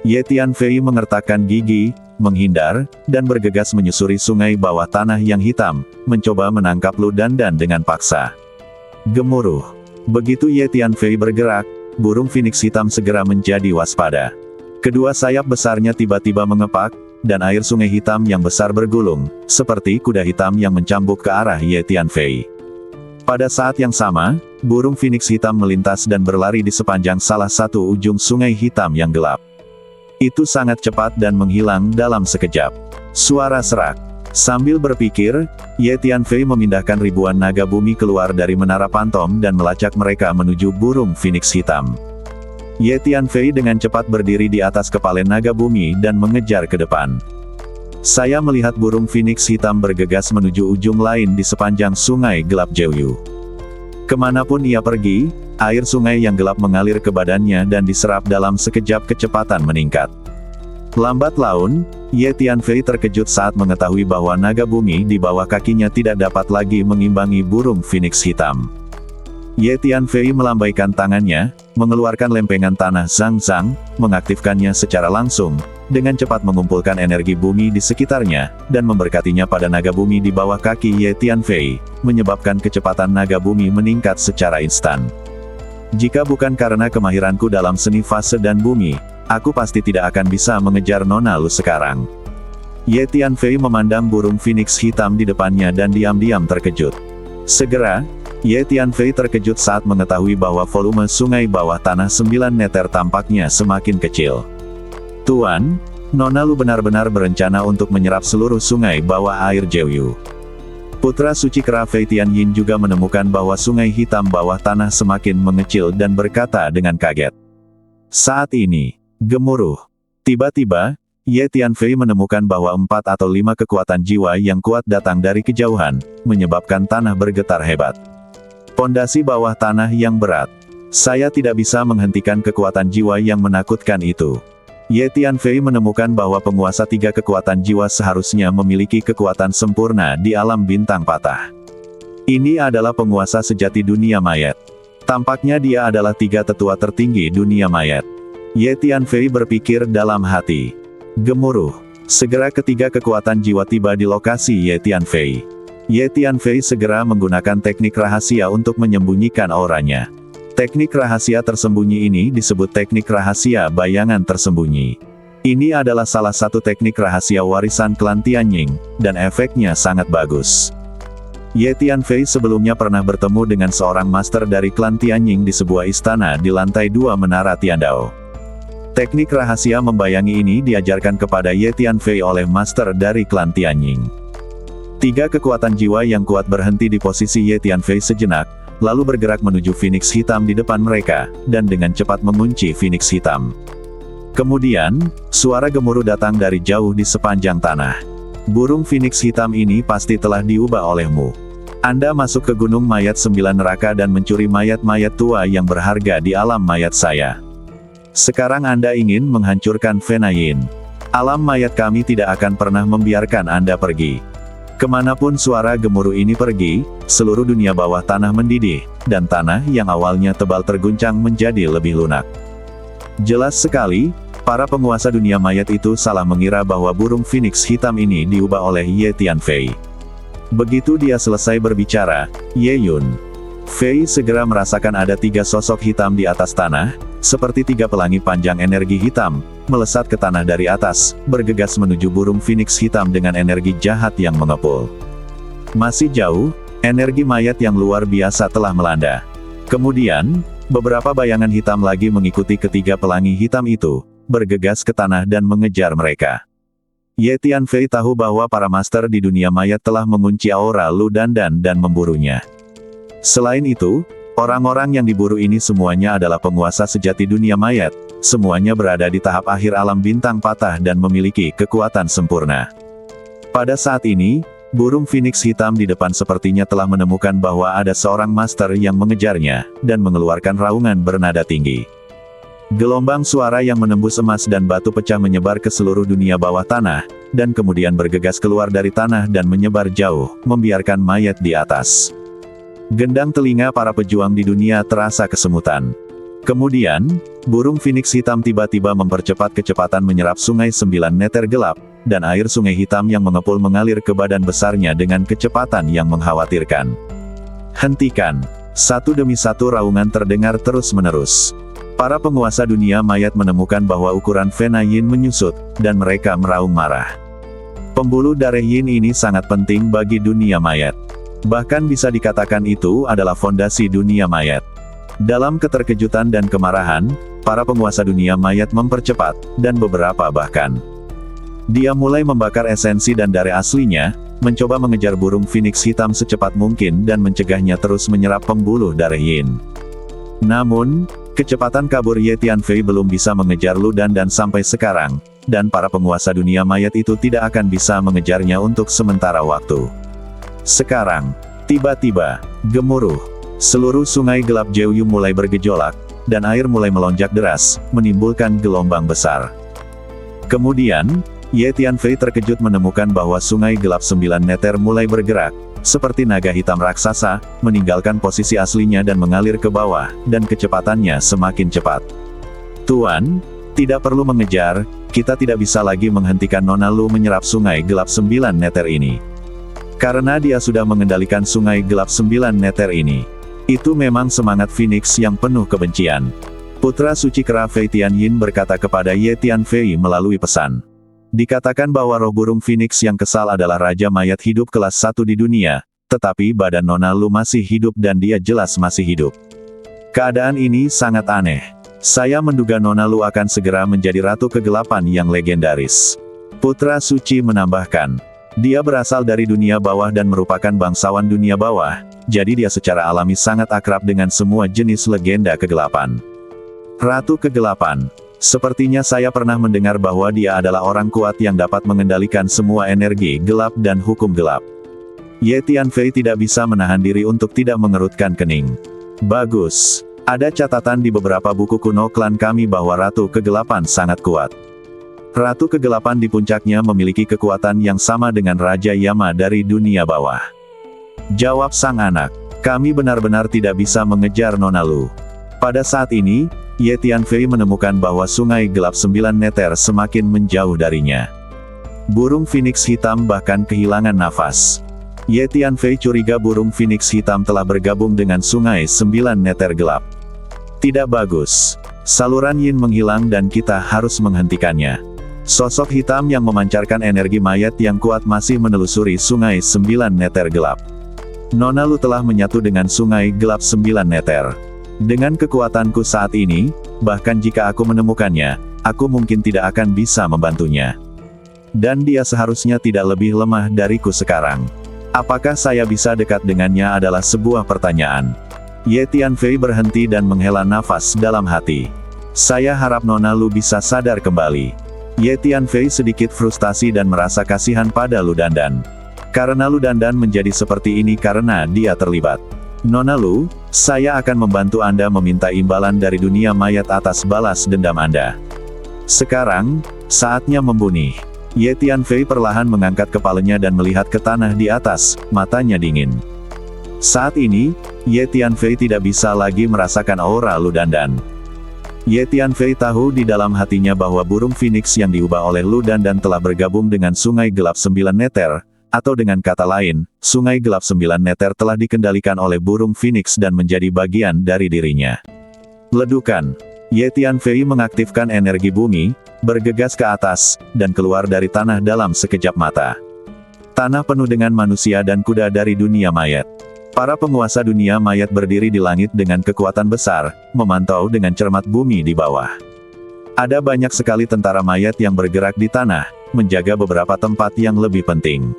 Ye Tianfei mengertakkan gigi, menghindar, dan bergegas menyusuri sungai bawah tanah yang hitam, mencoba menangkap Lu Dandan dengan paksa. Gemuruh. Begitu Ye Tianfei bergerak, burung phoenix hitam segera menjadi waspada. Kedua sayap besarnya tiba-tiba mengepak, dan air sungai hitam yang besar bergulung, seperti kuda hitam yang mencambuk ke arah Ye Tianfei. Pada saat yang sama, burung phoenix hitam melintas dan berlari di sepanjang salah satu ujung sungai hitam yang gelap. Itu sangat cepat dan menghilang dalam sekejap. Suara serak. Sambil berpikir, Ye Tianfei memindahkan ribuan naga bumi keluar dari menara pantom dan melacak mereka menuju burung phoenix hitam. Ye Tianfei dengan cepat berdiri di atas kepala naga bumi dan mengejar ke depan. Saya melihat burung phoenix hitam bergegas menuju ujung lain di sepanjang sungai gelap Jiuyu. Kemanapun ia pergi, air sungai yang gelap mengalir ke badannya dan diserap dalam sekejap kecepatan meningkat. Lambat laun, Ye Tianfei terkejut saat mengetahui bahwa naga bumi di bawah kakinya tidak dapat lagi mengimbangi burung phoenix hitam. Ye Tianfei melambaikan tangannya, mengeluarkan lempengan tanah Zhang Zhang, mengaktifkannya secara langsung, dengan cepat mengumpulkan energi bumi di sekitarnya, dan memberkatinya pada naga bumi di bawah kaki Ye Tianfei, menyebabkan kecepatan naga bumi meningkat secara instan. Jika bukan karena kemahiranku dalam seni fase dan bumi, aku pasti tidak akan bisa mengejar Nona Lu sekarang. Ye Tianfei memandang burung phoenix hitam di depannya dan diam-diam terkejut. Segera, Ye Tianfei terkejut saat mengetahui bahwa volume sungai bawah tanah 9 meter tampaknya semakin kecil. Tuan, Nona Lu benar-benar berencana untuk menyerap seluruh sungai bawah air Jeoyu. Putra suci kera Fei Tianyin juga menemukan bahwa sungai hitam bawah tanah semakin mengecil dan berkata dengan kaget. Saat ini, gemuruh. Tiba-tiba, Ye Tianfei menemukan bahwa 4 atau 5 kekuatan jiwa yang kuat datang dari kejauhan, menyebabkan tanah bergetar hebat. Pondasi bawah tanah yang berat. Saya tidak bisa menghentikan kekuatan jiwa yang menakutkan itu. Ye Tianfei menemukan bahwa penguasa 3 kekuatan jiwa seharusnya memiliki kekuatan sempurna di alam bintang patah. Ini adalah penguasa sejati dunia mayat. Tampaknya dia adalah 3 tetua tertinggi dunia mayat. Ye Tianfei berpikir dalam hati. Gemuruh. Segera ketiga kekuatan jiwa tiba di lokasi Ye Tianfei. Ye Tianfei segera menggunakan teknik rahasia untuk menyembunyikan auranya. Teknik rahasia tersembunyi ini disebut teknik rahasia bayangan tersembunyi. Ini adalah salah satu teknik rahasia warisan klan Tianying, dan efeknya sangat bagus. Ye Tianfei sebelumnya pernah bertemu dengan seorang master dari klan Tianying di sebuah istana di lantai 2 Menara Tiandao. Teknik rahasia membayangi ini diajarkan kepada Ye Tianfei oleh master dari klan Tianying. 3 kekuatan jiwa yang kuat berhenti di posisi Ye Tianfei sejenak, lalu bergerak menuju Phoenix hitam di depan mereka, dan dengan cepat mengunci Phoenix hitam. Kemudian, suara gemuruh datang dari jauh di sepanjang tanah. Burung Phoenix hitam ini pasti telah diubah olehmu. Anda masuk ke Gunung Mayat 9 Neraka dan mencuri mayat-mayat tua yang berharga di alam mayat saya. Sekarang Anda ingin menghancurkan Fenayin. Alam mayat kami tidak akan pernah membiarkan Anda pergi. Kemanapun suara gemuruh ini pergi, seluruh dunia bawah tanah mendidih, dan tanah yang awalnya tebal terguncang menjadi lebih lunak. Jelas sekali, para penguasa dunia mayat itu salah mengira bahwa burung Phoenix hitam ini diubah oleh Ye Tianfei. Begitu dia selesai berbicara, Ye Yun Fei segera merasakan ada 3 sosok hitam di atas tanah, seperti 3 pelangi panjang energi hitam, melesat ke tanah dari atas, bergegas menuju burung Phoenix hitam dengan energi jahat yang mengepul. Masih jauh, energi mayat yang luar biasa telah melanda. Kemudian, beberapa bayangan hitam lagi mengikuti ketiga pelangi hitam itu, bergegas ke tanah dan mengejar mereka. Ye Tianfei tahu bahwa para master di dunia mayat telah mengunci aura Lu Dandan dan memburunya. Selain itu, orang-orang yang diburu ini semuanya adalah penguasa sejati dunia mayat, semuanya berada di tahap akhir alam bintang patah dan memiliki kekuatan sempurna. Pada saat ini, burung Phoenix hitam di depan sepertinya telah menemukan bahwa ada seorang master yang mengejarnya, dan mengeluarkan raungan bernada tinggi. Gelombang suara yang menembus emas dan batu pecah menyebar ke seluruh dunia bawah tanah, dan kemudian bergegas keluar dari tanah dan menyebar jauh, membiarkan mayat di atas. Gendang telinga para pejuang di dunia terasa kesemutan. Kemudian, burung Phoenix hitam tiba-tiba mempercepat kecepatan menyerap sungai 9 meter gelap, dan air sungai hitam yang mengepul mengalir ke badan besarnya dengan kecepatan yang mengkhawatirkan. Hentikan! Satu demi satu raungan terdengar terus-menerus. Para penguasa dunia mayat menemukan bahwa ukuran Fena Yin menyusut, dan mereka meraung marah. Pembuluh darah Yin ini sangat penting bagi dunia mayat. Bahkan bisa dikatakan itu adalah fondasi dunia mayat. Dalam keterkejutan dan kemarahan, para penguasa dunia mayat mempercepat, dan beberapa bahkan. Dia mulai membakar esensi dan darah aslinya, mencoba mengejar burung Phoenix hitam secepat mungkin dan mencegahnya terus menyerap pembuluh darah Yin. Namun, kecepatan kabur Ye Tianfei belum bisa mengejar Lu Dandan sampai sekarang, dan para penguasa dunia mayat itu tidak akan bisa mengejarnya untuk sementara waktu. Sekarang, tiba-tiba, gemuruh. Seluruh sungai gelap Jeoyu mulai bergejolak, dan air mulai melonjak deras, menimbulkan gelombang besar. Kemudian, Ye Tianfei terkejut menemukan bahwa sungai gelap 9 meter mulai bergerak, seperti naga hitam raksasa, meninggalkan posisi aslinya dan mengalir ke bawah, dan kecepatannya semakin cepat. Tuan, tidak perlu mengejar, kita tidak bisa lagi menghentikan Nona Lu menyerap sungai gelap 9 meter ini. Karena dia sudah mengendalikan sungai gelap 9 meter ini. Itu memang semangat Phoenix yang penuh kebencian. Putra suci kera Fei Tianyin berkata kepada Ye Tianfei melalui pesan. Dikatakan bahwa roh burung Phoenix yang kesal adalah Raja Mayat hidup kelas 1 di dunia, tetapi badan Nona Lu masih hidup dan dia jelas masih hidup. Keadaan ini sangat aneh. Saya menduga Nona Lu akan segera menjadi Ratu Kegelapan yang legendaris. Putra Suci menambahkan, dia berasal dari dunia bawah dan merupakan bangsawan dunia bawah, jadi dia secara alami sangat akrab dengan semua jenis legenda kegelapan. Ratu Kegelapan. Sepertinya saya pernah mendengar bahwa dia adalah orang kuat yang dapat mengendalikan semua energi gelap dan hukum gelap. Ye Tianfei tidak bisa menahan diri untuk tidak mengerutkan kening. Bagus. Ada catatan di beberapa buku kuno klan kami bahwa Ratu Kegelapan sangat kuat. Ratu Kegelapan di puncaknya memiliki kekuatan yang sama dengan Raja Yama dari dunia bawah. Jawab sang anak, kami benar-benar tidak bisa mengejar Nona Lu. Pada saat ini, Ye Tianfei menemukan bahwa sungai gelap 9 meter semakin menjauh darinya. Burung Phoenix hitam bahkan kehilangan nafas. Ye Tianfei curiga burung Phoenix hitam telah bergabung dengan sungai 9 meter gelap. Tidak bagus. Saluran yin menghilang dan kita harus menghentikannya. Sosok hitam yang memancarkan energi mayat yang kuat masih menelusuri sungai 9 meter gelap. Nona Lu telah menyatu dengan sungai gelap 9 meter. Dengan kekuatanku saat ini, bahkan jika aku menemukannya, aku mungkin tidak akan bisa membantunya. Dan dia seharusnya tidak lebih lemah dariku sekarang. Apakah saya bisa dekat dengannya adalah sebuah pertanyaan. Ye Tianfei berhenti dan menghela nafas dalam hati. Saya harap Nona Lu bisa sadar kembali. Ye Tianfei sedikit frustasi dan merasa kasihan pada Lu Dandan. Karena Lu Dandan menjadi seperti ini karena dia terlibat. Nona Lu, saya akan membantu Anda meminta imbalan dari dunia mayat atas balas dendam Anda. Sekarang, saatnya membunuh. Ye Tianfei perlahan mengangkat kepalanya dan melihat ke tanah di atas, matanya dingin. Saat ini, Ye Tianfei tidak bisa lagi merasakan aura Lu Dandan. Ye Tianfei tahu di dalam hatinya bahwa burung Phoenix yang diubah oleh Lu Dandan telah bergabung dengan sungai gelap 9 meter, atau dengan kata lain, sungai gelap 9 meter telah dikendalikan oleh burung Phoenix dan menjadi bagian dari dirinya. Ledukan. Ye Tianfei mengaktifkan energi bumi, bergegas ke atas, dan keluar dari tanah dalam sekejap mata. Tanah penuh dengan manusia dan kuda dari dunia mayat. Para penguasa dunia mayat berdiri di langit dengan kekuatan besar, memantau dengan cermat bumi di bawah. Ada banyak sekali tentara mayat yang bergerak di tanah, menjaga beberapa tempat yang lebih penting.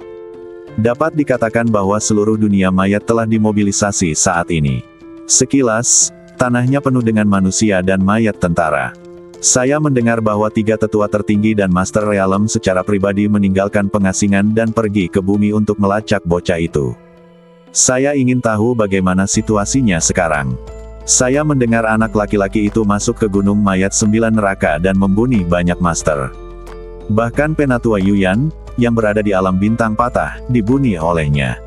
Dapat dikatakan bahwa seluruh dunia mayat telah dimobilisasi saat ini. Sekilas, tanahnya penuh dengan manusia dan mayat tentara. Saya mendengar bahwa 3 tetua tertinggi dan Master Realm secara pribadi meninggalkan pengasingan dan pergi ke bumi untuk melacak bocah itu. Saya ingin tahu bagaimana situasinya sekarang. Saya mendengar anak laki-laki itu masuk ke Gunung Mayat 9 Neraka dan membunuh banyak Master. Bahkan Penatua Yuyan, yang berada di alam bintang patah, dibunuh olehnya.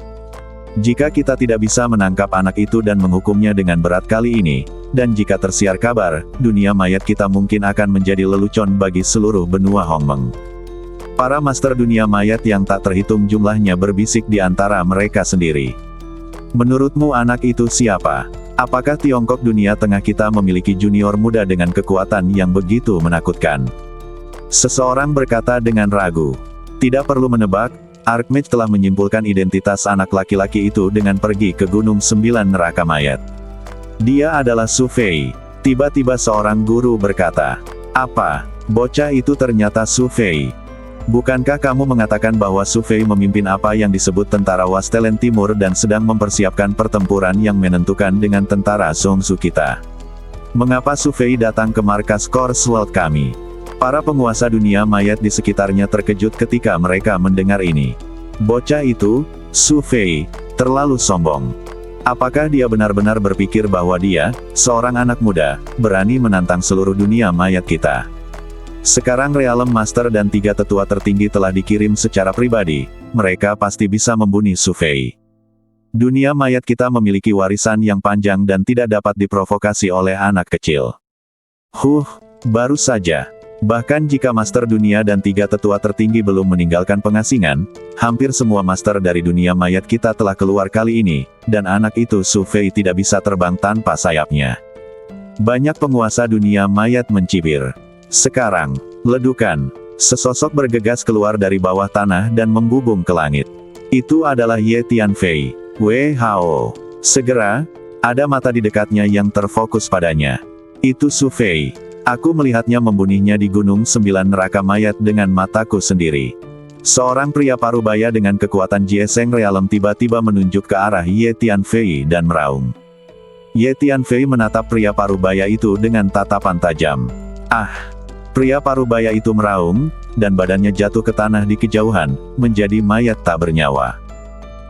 Jika kita tidak bisa menangkap anak itu dan menghukumnya dengan berat kali ini, dan jika tersiar kabar, dunia mayat kita mungkin akan menjadi lelucon bagi seluruh benua Hongmeng. Para master dunia mayat yang tak terhitung jumlahnya berbisik di antara mereka sendiri. Menurutmu anak itu siapa? Apakah Tiongkok dunia tengah kita memiliki junior muda dengan kekuatan yang begitu menakutkan? Seseorang berkata dengan ragu. Tidak perlu menebak, Archmage telah menyimpulkan identitas anak laki-laki itu dengan pergi ke Gunung 9 Neraka Mayat. Dia adalah Su Fei. Tiba-tiba seorang guru berkata, "Apa? Bocah itu ternyata Su Fei. Bukankah kamu mengatakan bahwa Su Fei memimpin apa yang disebut tentara Wastelen Timur dan sedang mempersiapkan pertempuran yang menentukan dengan tentara Zhongzu kita? Mengapa Su Fei datang ke markas Corswell kami?" Para penguasa dunia mayat di sekitarnya terkejut ketika mereka mendengar ini. Bocah itu, Su Fei, terlalu sombong. Apakah dia benar-benar berpikir bahwa dia, seorang anak muda, berani menantang seluruh dunia mayat kita? Sekarang Realm Master dan 3 tetua tertinggi telah dikirim secara pribadi, mereka pasti bisa membunuh Su Fei. Dunia mayat kita memiliki warisan yang panjang dan tidak dapat diprovokasi oleh anak kecil. Baru saja. Bahkan jika Master Dunia dan 3 tetua tertinggi belum meninggalkan pengasingan, hampir semua Master dari dunia mayat kita telah keluar kali ini, dan anak itu Su Fei tidak bisa terbang tanpa sayapnya. Banyak penguasa dunia mayat mencibir. Sekarang, ledukan. Sesosok bergegas keluar dari bawah tanah dan membubung ke langit. Itu adalah Ye Tianfei. WHO. Segera, ada mata di dekatnya yang terfokus padanya. Itu Su Fei. Aku melihatnya membunuhnya di Gunung 9 Neraka Mayat dengan mataku sendiri. Seorang pria parubaya dengan kekuatan Jieseng Realm tiba-tiba menunjuk ke arah Ye Tianfei dan meraung. Ye Tianfei menatap pria parubaya itu dengan tatapan tajam. Ah! Pria parubaya itu meraung, dan badannya jatuh ke tanah di kejauhan, menjadi mayat tak bernyawa.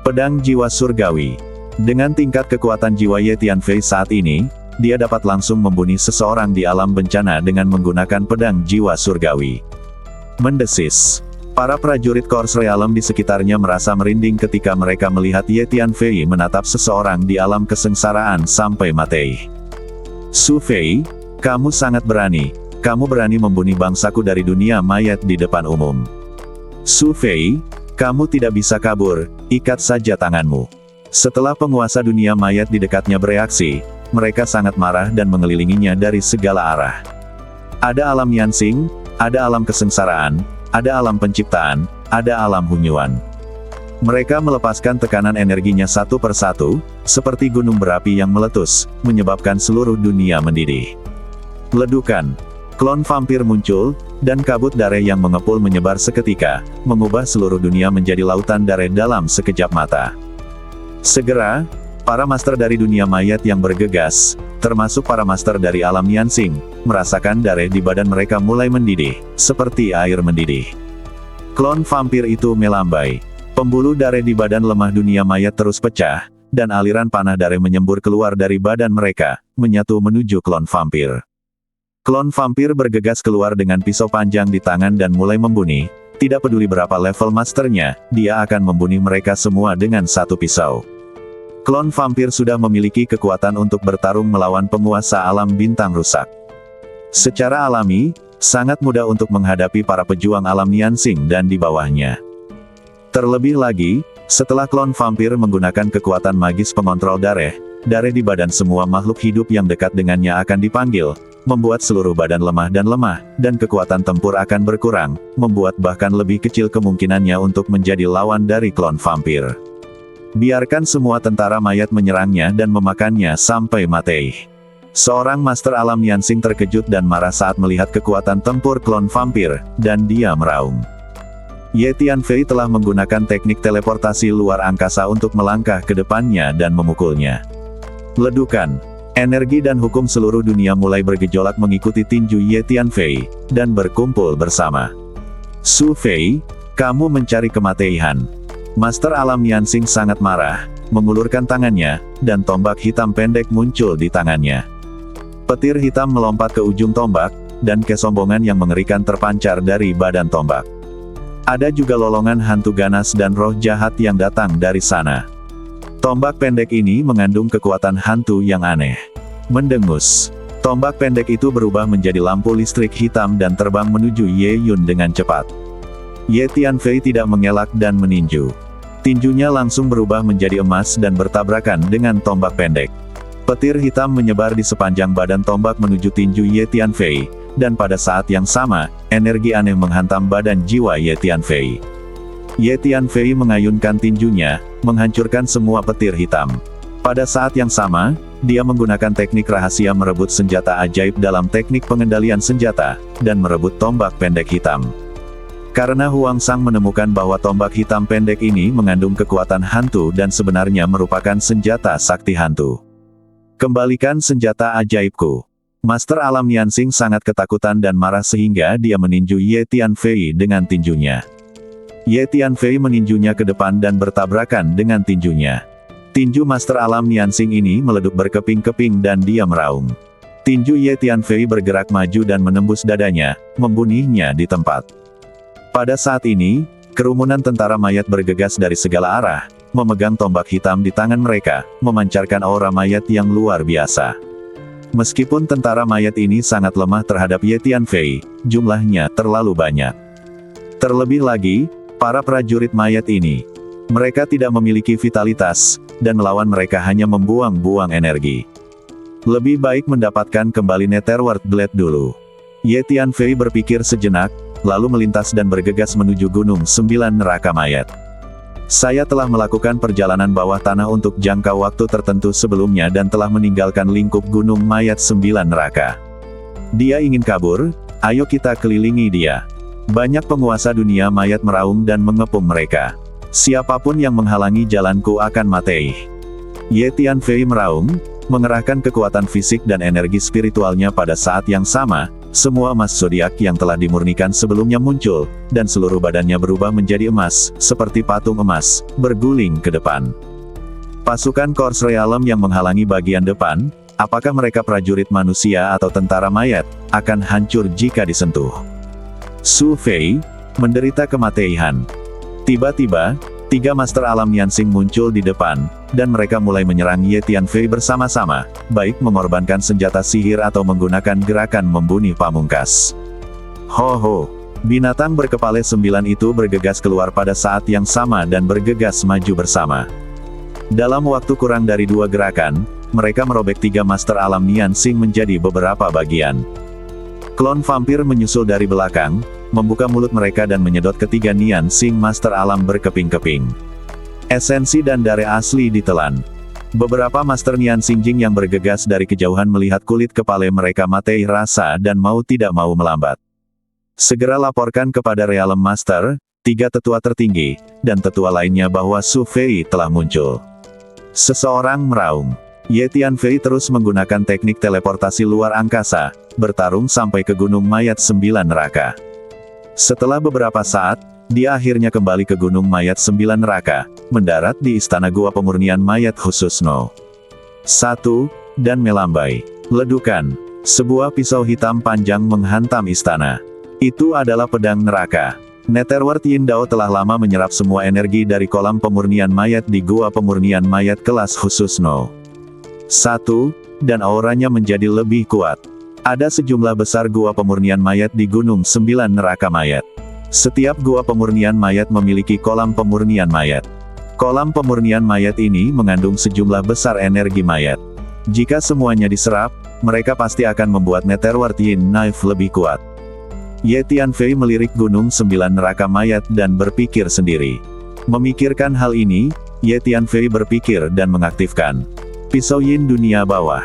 Pedang Jiwa Surgawi. Dengan tingkat kekuatan jiwa Ye Tianfei saat ini, dia dapat langsung membunuh seseorang di alam bencana dengan menggunakan pedang jiwa surgawi. Mendesis. Para prajurit Kors Realm di sekitarnya merasa merinding ketika mereka melihat Ye Tianfei menatap seseorang di alam kesengsaraan sampai mati. Su Fei, kamu sangat berani. Kamu berani membunuh bangsaku dari dunia mayat di depan umum. Su Fei, kamu tidak bisa kabur, ikat saja tanganmu. Setelah penguasa dunia mayat di dekatnya bereaksi, mereka sangat marah dan mengelilinginya dari segala arah. Ada alam Yansing, ada alam kesengsaraan, ada alam penciptaan, ada alam hunyuan. Mereka melepaskan tekanan energinya satu persatu, seperti gunung berapi yang meletus, menyebabkan seluruh dunia mendidih. Ledukan. Klon vampir muncul, dan kabut darah yang mengepul menyebar seketika, mengubah seluruh dunia menjadi lautan darah dalam sekejap mata. Segera, para master dari dunia mayat yang bergegas, termasuk para master dari alam Yansing, merasakan darah di badan mereka mulai mendidih, seperti air mendidih. Klon vampir itu melambai. Pembuluh darah di badan lemah dunia mayat terus pecah, dan aliran panah darah menyembur keluar dari badan mereka, menyatu menuju klon vampir. Klon vampir bergegas keluar dengan pisau panjang di tangan dan mulai membunuh. Tidak peduli berapa level masternya, dia akan membunuh mereka semua dengan satu pisau. Klon vampir sudah memiliki kekuatan untuk bertarung melawan penguasa alam bintang rusak. Secara alami, sangat mudah untuk menghadapi para pejuang alam Yansing dan di bawahnya. Terlebih lagi, setelah klon vampir menggunakan kekuatan magis pengontrol darah di badan semua makhluk hidup yang dekat dengannya akan dipanggil, membuat seluruh badan lemah, dan kekuatan tempur akan berkurang, membuat bahkan lebih kecil kemungkinannya untuk menjadi lawan dari klon vampir. Biarkan semua tentara mayat menyerangnya dan memakannya sampai mati. Seorang master alam Yansing terkejut dan marah saat melihat kekuatan tempur klon vampir, dan dia meraung. Ye Tianfei telah menggunakan teknik teleportasi luar angkasa untuk melangkah ke depannya dan memukulnya. Ledukan. Energi dan hukum seluruh dunia mulai bergejolak mengikuti tinju Ye Tianfei, dan berkumpul bersama. Su Fei, kamu mencari kematian. Master alam Yansing sangat marah, mengulurkan tangannya, dan tombak hitam pendek muncul di tangannya. Petir hitam melompat ke ujung tombak, dan kesombongan yang mengerikan terpancar dari badan tombak. Ada juga lolongan hantu ganas dan roh jahat yang datang dari sana. Tombak pendek ini mengandung kekuatan hantu yang aneh. Mendengus. Tombak pendek itu berubah menjadi lampu listrik hitam dan terbang menuju Ye Yun dengan cepat. Ye Tianfei tidak mengelak dan meninju. Tinjunya langsung berubah menjadi emas dan bertabrakan dengan tombak pendek. Petir hitam menyebar di sepanjang badan tombak menuju tinju Ye Tianfei, dan pada saat yang sama, energi aneh menghantam badan jiwa Ye Tianfei. Ye Tianfei mengayunkan tinjunya, menghancurkan semua petir hitam. Pada saat yang sama, dia menggunakan teknik rahasia merebut senjata ajaib dalam teknik pengendalian senjata, dan merebut tombak pendek hitam. Karena Huang Sang menemukan bahwa tombak hitam pendek ini mengandung kekuatan hantu dan sebenarnya merupakan senjata sakti hantu. Kembalikan senjata ajaibku. Master alam Yansing sangat ketakutan dan marah sehingga dia meninju Ye Tianfei dengan tinjunya. Ye Tianfei meninjunya ke depan dan bertabrakan dengan tinjunya. Tinju Master Alam Yansing ini meleduk berkeping-keping dan dia meraung. Tinju Ye Tianfei bergerak maju dan menembus dadanya, membunuhnya di tempat. Pada saat ini, kerumunan tentara mayat bergegas dari segala arah, memegang tombak hitam di tangan mereka, memancarkan aura mayat yang luar biasa. Meskipun tentara mayat ini sangat lemah terhadap Ye Tianfei, jumlahnya terlalu banyak. Terlebih lagi, para prajurit mayat ini, mereka tidak memiliki vitalitas, dan melawan mereka hanya membuang-buang energi. Lebih baik mendapatkan kembali Netherworld Blade dulu. Ye Tianfei berpikir sejenak, lalu melintas dan bergegas menuju Gunung 9 Neraka Mayat. Saya telah melakukan perjalanan bawah tanah untuk jangka waktu tertentu sebelumnya dan telah meninggalkan lingkup Gunung Mayat 9 Neraka. Dia ingin kabur, ayo kita kelilingi dia. Banyak penguasa dunia mayat meraung dan mengepung mereka. Siapapun yang menghalangi jalanku akan mati. Ye Tianfei meraung, mengerahkan kekuatan fisik dan energi spiritualnya pada saat yang sama. Semua emas zodiak yang telah dimurnikan sebelumnya muncul, dan seluruh badannya berubah menjadi emas, seperti patung emas, berguling ke depan. Pasukan Kors Realem yang menghalangi bagian depan, apakah mereka prajurit manusia atau tentara mayat, akan hancur jika disentuh. Su Fei menderita kematian. Tiba-tiba, 3 Master Alam Niansing muncul di depan, dan mereka mulai menyerang Ye Tianfei bersama-sama, baik mengorbankan senjata sihir atau menggunakan gerakan membunuh pamungkas. Ho ho! Binatang berkepala 9 itu bergegas keluar pada saat yang sama dan bergegas maju bersama. Dalam waktu kurang dari 2 gerakan, mereka merobek 3 Master Alam Niansing menjadi beberapa bagian. Klon vampir menyusul dari belakang, membuka mulut mereka dan menyedot ketiga Niansing Master Alam berkeping-keping. Esensi dan darah asli ditelan. Beberapa Master Niansing Jing yang bergegas dari kejauhan melihat kulit kepala mereka mati rasa dan mau tidak mau melambat. Segera laporkan kepada Realem Master, 3 tetua tertinggi, dan tetua lainnya bahwa Su Fei telah muncul. Seseorang meraung. Ye Tianfei terus menggunakan teknik teleportasi luar angkasa, bertarung sampai ke Gunung Mayat 9 Neraka. Setelah beberapa saat, dia akhirnya kembali ke Gunung Mayat 9 Neraka, mendarat di Istana Gua Pemurnian Mayat khusus No. 1, dan melambai. Ledukan. Sebuah pisau hitam panjang menghantam istana. Itu adalah pedang neraka. Netherworld Yin Dao telah lama menyerap semua energi dari kolam pemurnian mayat di Gua Pemurnian Mayat kelas khusus No. 1, dan auranya menjadi lebih kuat. Ada sejumlah besar gua pemurnian mayat di Gunung 9 Neraka Mayat. Setiap gua pemurnian mayat memiliki kolam pemurnian mayat. Kolam pemurnian mayat ini mengandung sejumlah besar energi mayat. Jika semuanya diserap, mereka pasti akan membuat Netherworld Yin Knife lebih kuat. Ye Tianfei melirik Gunung 9 Neraka Mayat dan berpikir sendiri. Memikirkan hal ini, Ye Tianfei berpikir dan mengaktifkan pisau Yin dunia bawah.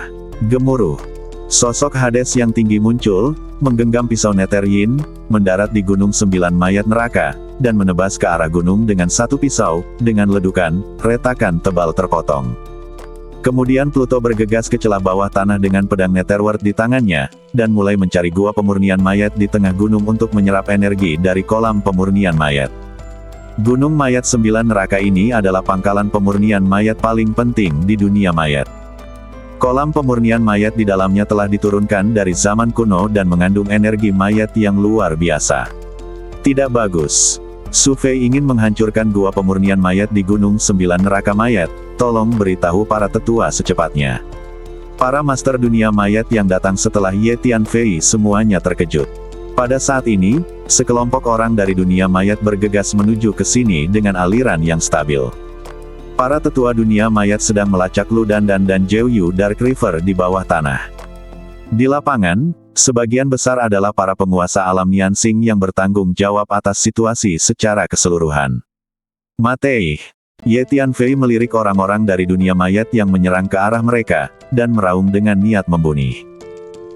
Gemuruh. Sosok Hades yang tinggi muncul, menggenggam pisau Nether Yin, mendarat di Gunung 9 Mayat Neraka, dan menebas ke arah gunung dengan satu pisau, dengan ledukan, retakan tebal terpotong. Kemudian Pluto bergegas ke celah bawah tanah dengan pedang Netherworld di tangannya, dan mulai mencari gua pemurnian mayat di tengah gunung untuk menyerap energi dari kolam pemurnian mayat. Gunung Mayat 9 Neraka ini adalah pangkalan pemurnian mayat paling penting di dunia mayat. Kolam pemurnian mayat di dalamnya telah diturunkan dari zaman kuno dan mengandung energi mayat yang luar biasa. Tidak bagus. Su Fei ingin menghancurkan gua pemurnian mayat di Gunung 9 Neraka Mayat, tolong beritahu para tetua secepatnya. Para master dunia mayat yang datang setelah Ye Tianfei semuanya terkejut. Pada saat ini, sekelompok orang dari dunia mayat bergegas menuju ke sini dengan aliran yang stabil. Para tetua dunia mayat sedang melacak Ludan dan Jeoyu Dark River di bawah tanah. Di lapangan, sebagian besar adalah para penguasa alam Niansing yang bertanggung jawab atas situasi secara keseluruhan. Matei. Ye Tianfei melirik orang-orang dari dunia mayat yang menyerang ke arah mereka, dan meraung dengan niat membunuh.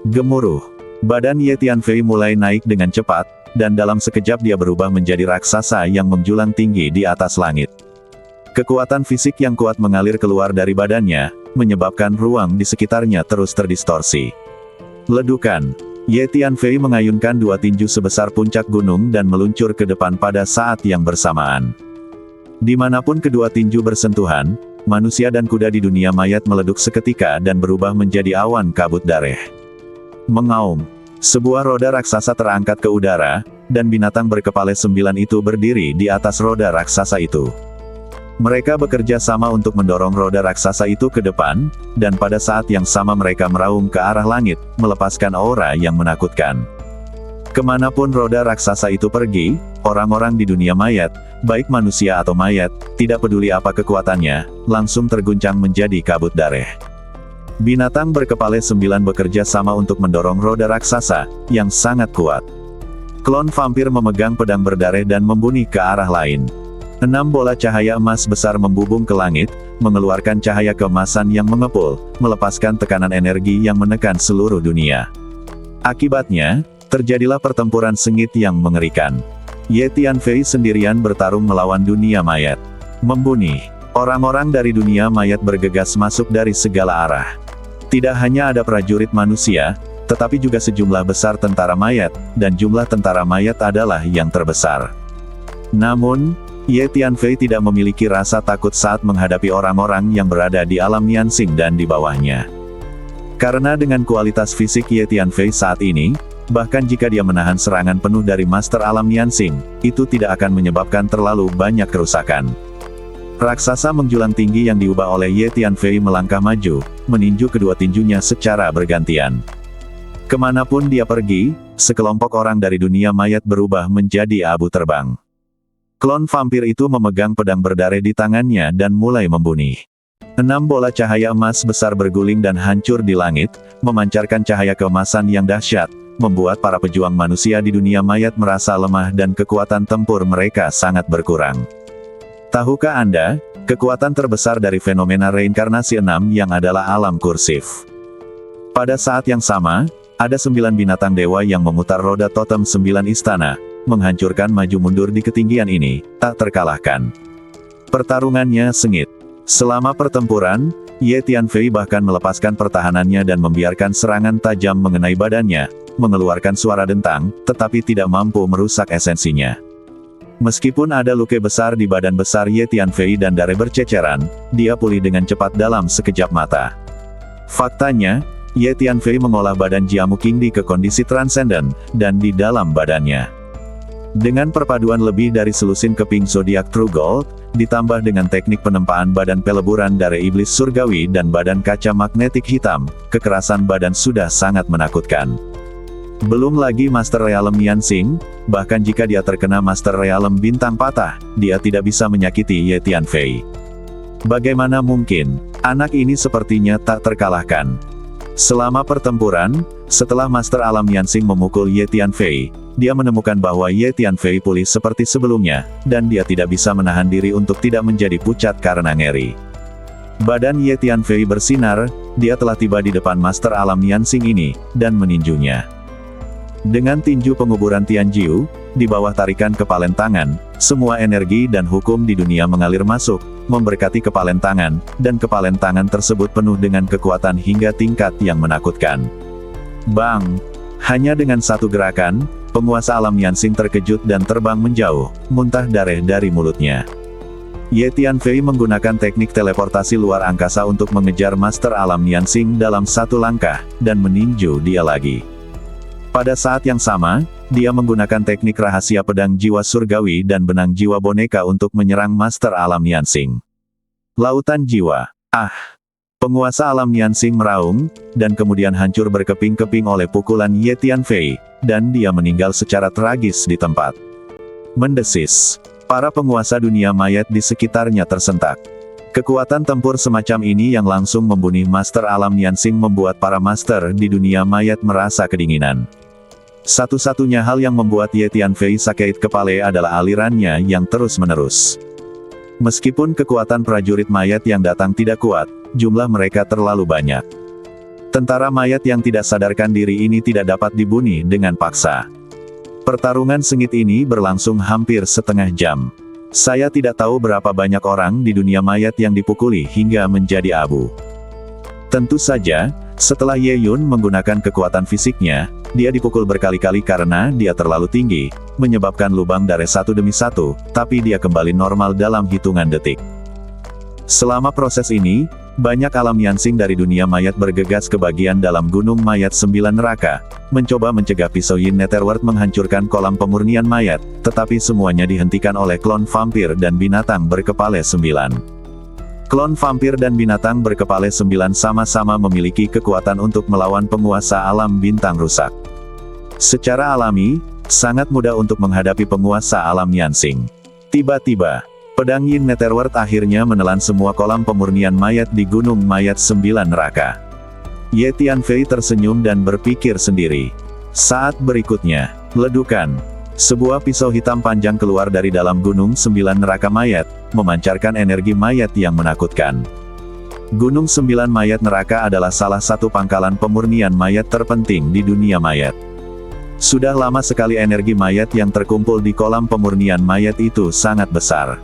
Gemuruh. Badan Ye Tianfei mulai naik dengan cepat, dan dalam sekejap dia berubah menjadi raksasa yang menjulang tinggi di atas langit. Kekuatan fisik yang kuat mengalir keluar dari badannya, menyebabkan ruang di sekitarnya terus terdistorsi. Ledukan. Ye Tianfei mengayunkan 2 tinju sebesar puncak gunung dan meluncur ke depan pada saat yang bersamaan. Dimanapun kedua tinju bersentuhan, manusia dan kuda di dunia mayat meleduk seketika dan berubah menjadi awan kabut darah. Mengaum. Sebuah roda raksasa terangkat ke udara, dan binatang berkepala 9 itu berdiri di atas roda raksasa itu. Mereka bekerja sama untuk mendorong roda raksasa itu ke depan, dan pada saat yang sama mereka meraung ke arah langit, melepaskan aura yang menakutkan. Kemanapun roda raksasa itu pergi, orang-orang di dunia mayat, baik manusia atau mayat, tidak peduli apa kekuatannya, langsung terguncang menjadi kabut darah. Binatang berkepala 9 bekerja sama untuk mendorong roda raksasa, yang sangat kuat. Klon vampir memegang pedang berdarah dan membunuh ke arah lain. 6 bola cahaya emas besar membubung ke langit, mengeluarkan cahaya keemasan yang mengepul, melepaskan tekanan energi yang menekan seluruh dunia. Akibatnya, terjadilah pertempuran sengit yang mengerikan. Ye Tianfei sendirian bertarung melawan dunia mayat. Membunuh. Orang-orang dari dunia mayat bergegas masuk dari segala arah. Tidak hanya ada prajurit manusia, tetapi juga sejumlah besar tentara mayat, dan jumlah tentara mayat adalah yang terbesar. Namun, Ye Tianfei tidak memiliki rasa takut saat menghadapi orang-orang yang berada di alam Niansing dan di bawahnya. Karena dengan kualitas fisik Ye Tianfei saat ini, bahkan jika dia menahan serangan penuh dari Master Alam Niansing, itu tidak akan menyebabkan terlalu banyak kerusakan. Raksasa menjulang tinggi yang diubah oleh Ye Tianfei melangkah maju, meninju kedua tinjunya secara bergantian. Kemanapun dia pergi, sekelompok orang dari dunia mayat berubah menjadi abu terbang. Klon vampir itu memegang pedang berdarah di tangannya dan mulai membunuh. 6 bola cahaya emas besar berguling dan hancur di langit, memancarkan cahaya keemasan yang dahsyat, membuat para pejuang manusia di dunia mayat merasa lemah dan kekuatan tempur mereka sangat berkurang. Tahukah Anda, kekuatan terbesar dari fenomena reinkarnasi 6 yang adalah alam kursif? Pada saat yang sama, ada 9 binatang dewa yang memutar roda totem 9 istana, menghancurkan maju mundur di ketinggian ini, tak terkalahkan. Pertarungannya sengit. Selama pertempuran, Ye Tianfei bahkan melepaskan pertahanannya dan membiarkan serangan tajam mengenai badannya, mengeluarkan suara dentang, tetapi tidak mampu merusak esensinya. Meskipun ada luka besar di badan besar Ye Tianfei dan darah berceceran, dia pulih dengan cepat dalam sekejap mata. Faktanya, Ye Tianfei mengolah badan Jiamu Qingdi ke kondisi transenden, dan di dalam badannya. Dengan perpaduan lebih dari selusin keping zodiak True Gold, ditambah dengan teknik penempaan badan peleburan darah iblis surgawi dan badan kaca magnetik hitam, kekerasan badan sudah sangat menakutkan. Belum lagi Master Realm Niansing, bahkan jika dia terkena Master Realm bintang patah, dia tidak bisa menyakiti Ye Tianfei. Bagaimana mungkin? Anak ini sepertinya tak terkalahkan. Selama pertempuran, setelah Master Alam Niansing memukul Ye Tianfei, dia menemukan bahwa Ye Tianfei pulih seperti sebelumnya, dan dia tidak bisa menahan diri untuk tidak menjadi pucat karena ngeri. Badan Ye Tianfei bersinar, dia telah tiba di depan Master Alam Niansing ini, dan meninjunya. Dengan tinju penguburan Tianjiu, di bawah tarikan kepalen tangan, semua energi dan hukum di dunia mengalir masuk, memberkati kepalen tangan, dan kepalen tangan tersebut penuh dengan kekuatan hingga tingkat yang menakutkan. Bang! Hanya dengan satu gerakan, penguasa alam Niansing terkejut dan terbang menjauh, muntah darah dari mulutnya. Ye Tianfei menggunakan teknik teleportasi luar angkasa untuk mengejar Master Alam Niansing dalam satu langkah, dan meninju dia lagi. Pada saat yang sama, dia menggunakan teknik rahasia pedang jiwa surgawi dan benang jiwa boneka untuk menyerang Master Alam Niansing. Lautan jiwa. Ah! Penguasa alam Niansing meraung, dan kemudian hancur berkeping-keping oleh pukulan Ye Tianfei, dan dia meninggal secara tragis di tempat. Mendesis. Para penguasa dunia mayat di sekitarnya tersentak. Kekuatan tempur semacam ini yang langsung membunuh Master Alam Niansing membuat para master di dunia mayat merasa kedinginan. Satu-satunya hal yang membuat Ye Tianfei sakit kepala adalah alirannya yang terus-menerus. Meskipun kekuatan prajurit mayat yang datang tidak kuat, jumlah mereka terlalu banyak. Tentara mayat yang tidak sadarkan diri ini tidak dapat dibunuh dengan paksa. Pertarungan sengit ini berlangsung hampir setengah jam. Saya tidak tahu berapa banyak orang di dunia mayat yang dipukuli hingga menjadi abu. Tentu saja, setelah Ye Yun menggunakan kekuatan fisiknya, dia dipukul berkali-kali karena dia terlalu tinggi, menyebabkan lubang darah satu demi satu, tapi dia kembali normal dalam hitungan detik. Selama proses ini, banyak alam Niansing dari dunia mayat bergegas ke bagian dalam gunung mayat 9 neraka, mencoba mencegah pisau Yin Netherworld menghancurkan kolam pemurnian mayat, tetapi semuanya dihentikan oleh klon vampir dan binatang berkepala 9. Klon vampir dan binatang berkepala 9 sama-sama memiliki kekuatan untuk melawan penguasa alam bintang rusak. Secara alami, sangat mudah untuk menghadapi penguasa alam Niansing. Tiba-tiba, pedang Yin Netherworld akhirnya menelan semua kolam pemurnian mayat di gunung mayat 9 neraka. Ye Tianfei tersenyum dan berpikir sendiri. Saat berikutnya, ledukan. Sebuah pisau hitam panjang keluar dari dalam Gunung 9 Neraka Mayat, memancarkan energi mayat yang menakutkan. Gunung 9 Mayat Neraka adalah salah satu pangkalan pemurnian mayat terpenting di dunia mayat. Sudah lama sekali energi mayat yang terkumpul di kolam pemurnian mayat itu sangat besar.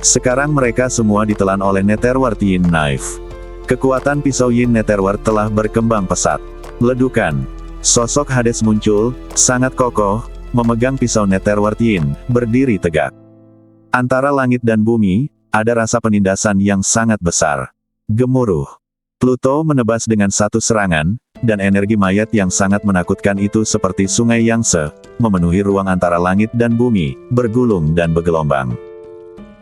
Sekarang mereka semua ditelan oleh Netherworld Yin Knife. Kekuatan pisau Yin Netherworld telah berkembang pesat. Ledukan. Sosok Hades muncul, sangat kokoh, memegang pisau Netherworld Yin, berdiri tegak. Antara langit dan bumi, ada rasa penindasan yang sangat besar. Gemuruh. Pluto menebas dengan satu serangan, dan energi mayat yang sangat menakutkan itu seperti sungai Yangtze, memenuhi ruang antara langit dan bumi, bergulung dan bergelombang.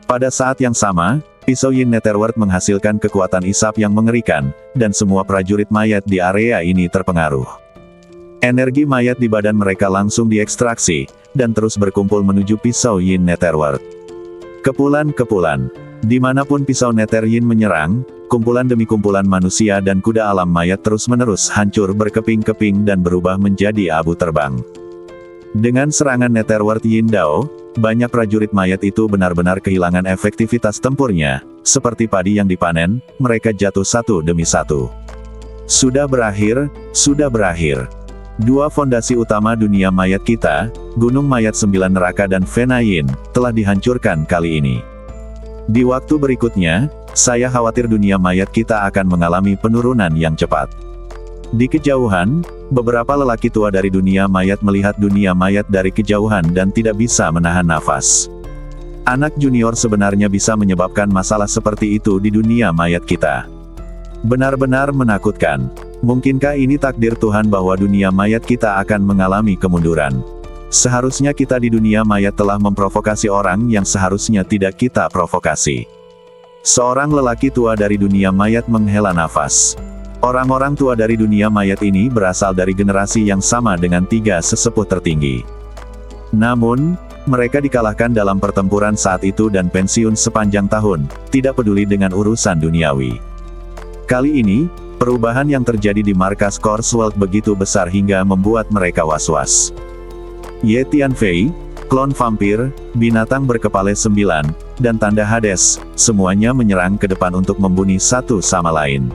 Pada saat yang sama, pisau Yin Netherworld menghasilkan kekuatan isap yang mengerikan, dan semua prajurit mayat di area ini terpengaruh. Energi mayat di badan mereka langsung diekstraksi, dan terus berkumpul menuju pisau Yin Netherworld. Kepulan-kepulan. Dimanapun pisau Nether Yin menyerang, kumpulan demi kumpulan manusia dan kuda alam mayat terus-menerus hancur berkeping-keping dan berubah menjadi abu terbang. Dengan serangan Netherworld Yin Dao, banyak prajurit mayat itu benar-benar kehilangan efektivitas tempurnya, seperti padi yang dipanen, mereka jatuh satu demi satu. Sudah berakhir, sudah berakhir. Dua fondasi utama dunia mayat kita, Gunung Mayat 9 Neraka dan Fena Yin, telah dihancurkan kali ini. Di waktu berikutnya, saya khawatir dunia mayat kita akan mengalami penurunan yang cepat. Di kejauhan, beberapa lelaki tua dari dunia mayat melihat dunia mayat dari kejauhan dan tidak bisa menahan nafas. Anak junior sebenarnya bisa menyebabkan masalah seperti itu di dunia mayat kita. Benar-benar menakutkan. Mungkinkah ini takdir Tuhan bahwa dunia mayat kita akan mengalami kemunduran? Seharusnya kita di dunia mayat telah memprovokasi orang yang seharusnya tidak kita provokasi. Seorang lelaki tua dari dunia mayat menghela nafas. Orang-orang tua dari dunia mayat ini berasal dari generasi yang sama dengan tiga sesepuh tertinggi. Namun, mereka dikalahkan dalam pertempuran saat itu dan pensiun sepanjang tahun, tidak peduli dengan urusan duniawi. Kali ini, perubahan yang terjadi di markas Corsworld begitu besar hingga membuat mereka was-was. Ye Tianfei, klon vampir, binatang berkepala 9, dan tanda Hades, semuanya menyerang ke depan untuk membunuh satu sama lain.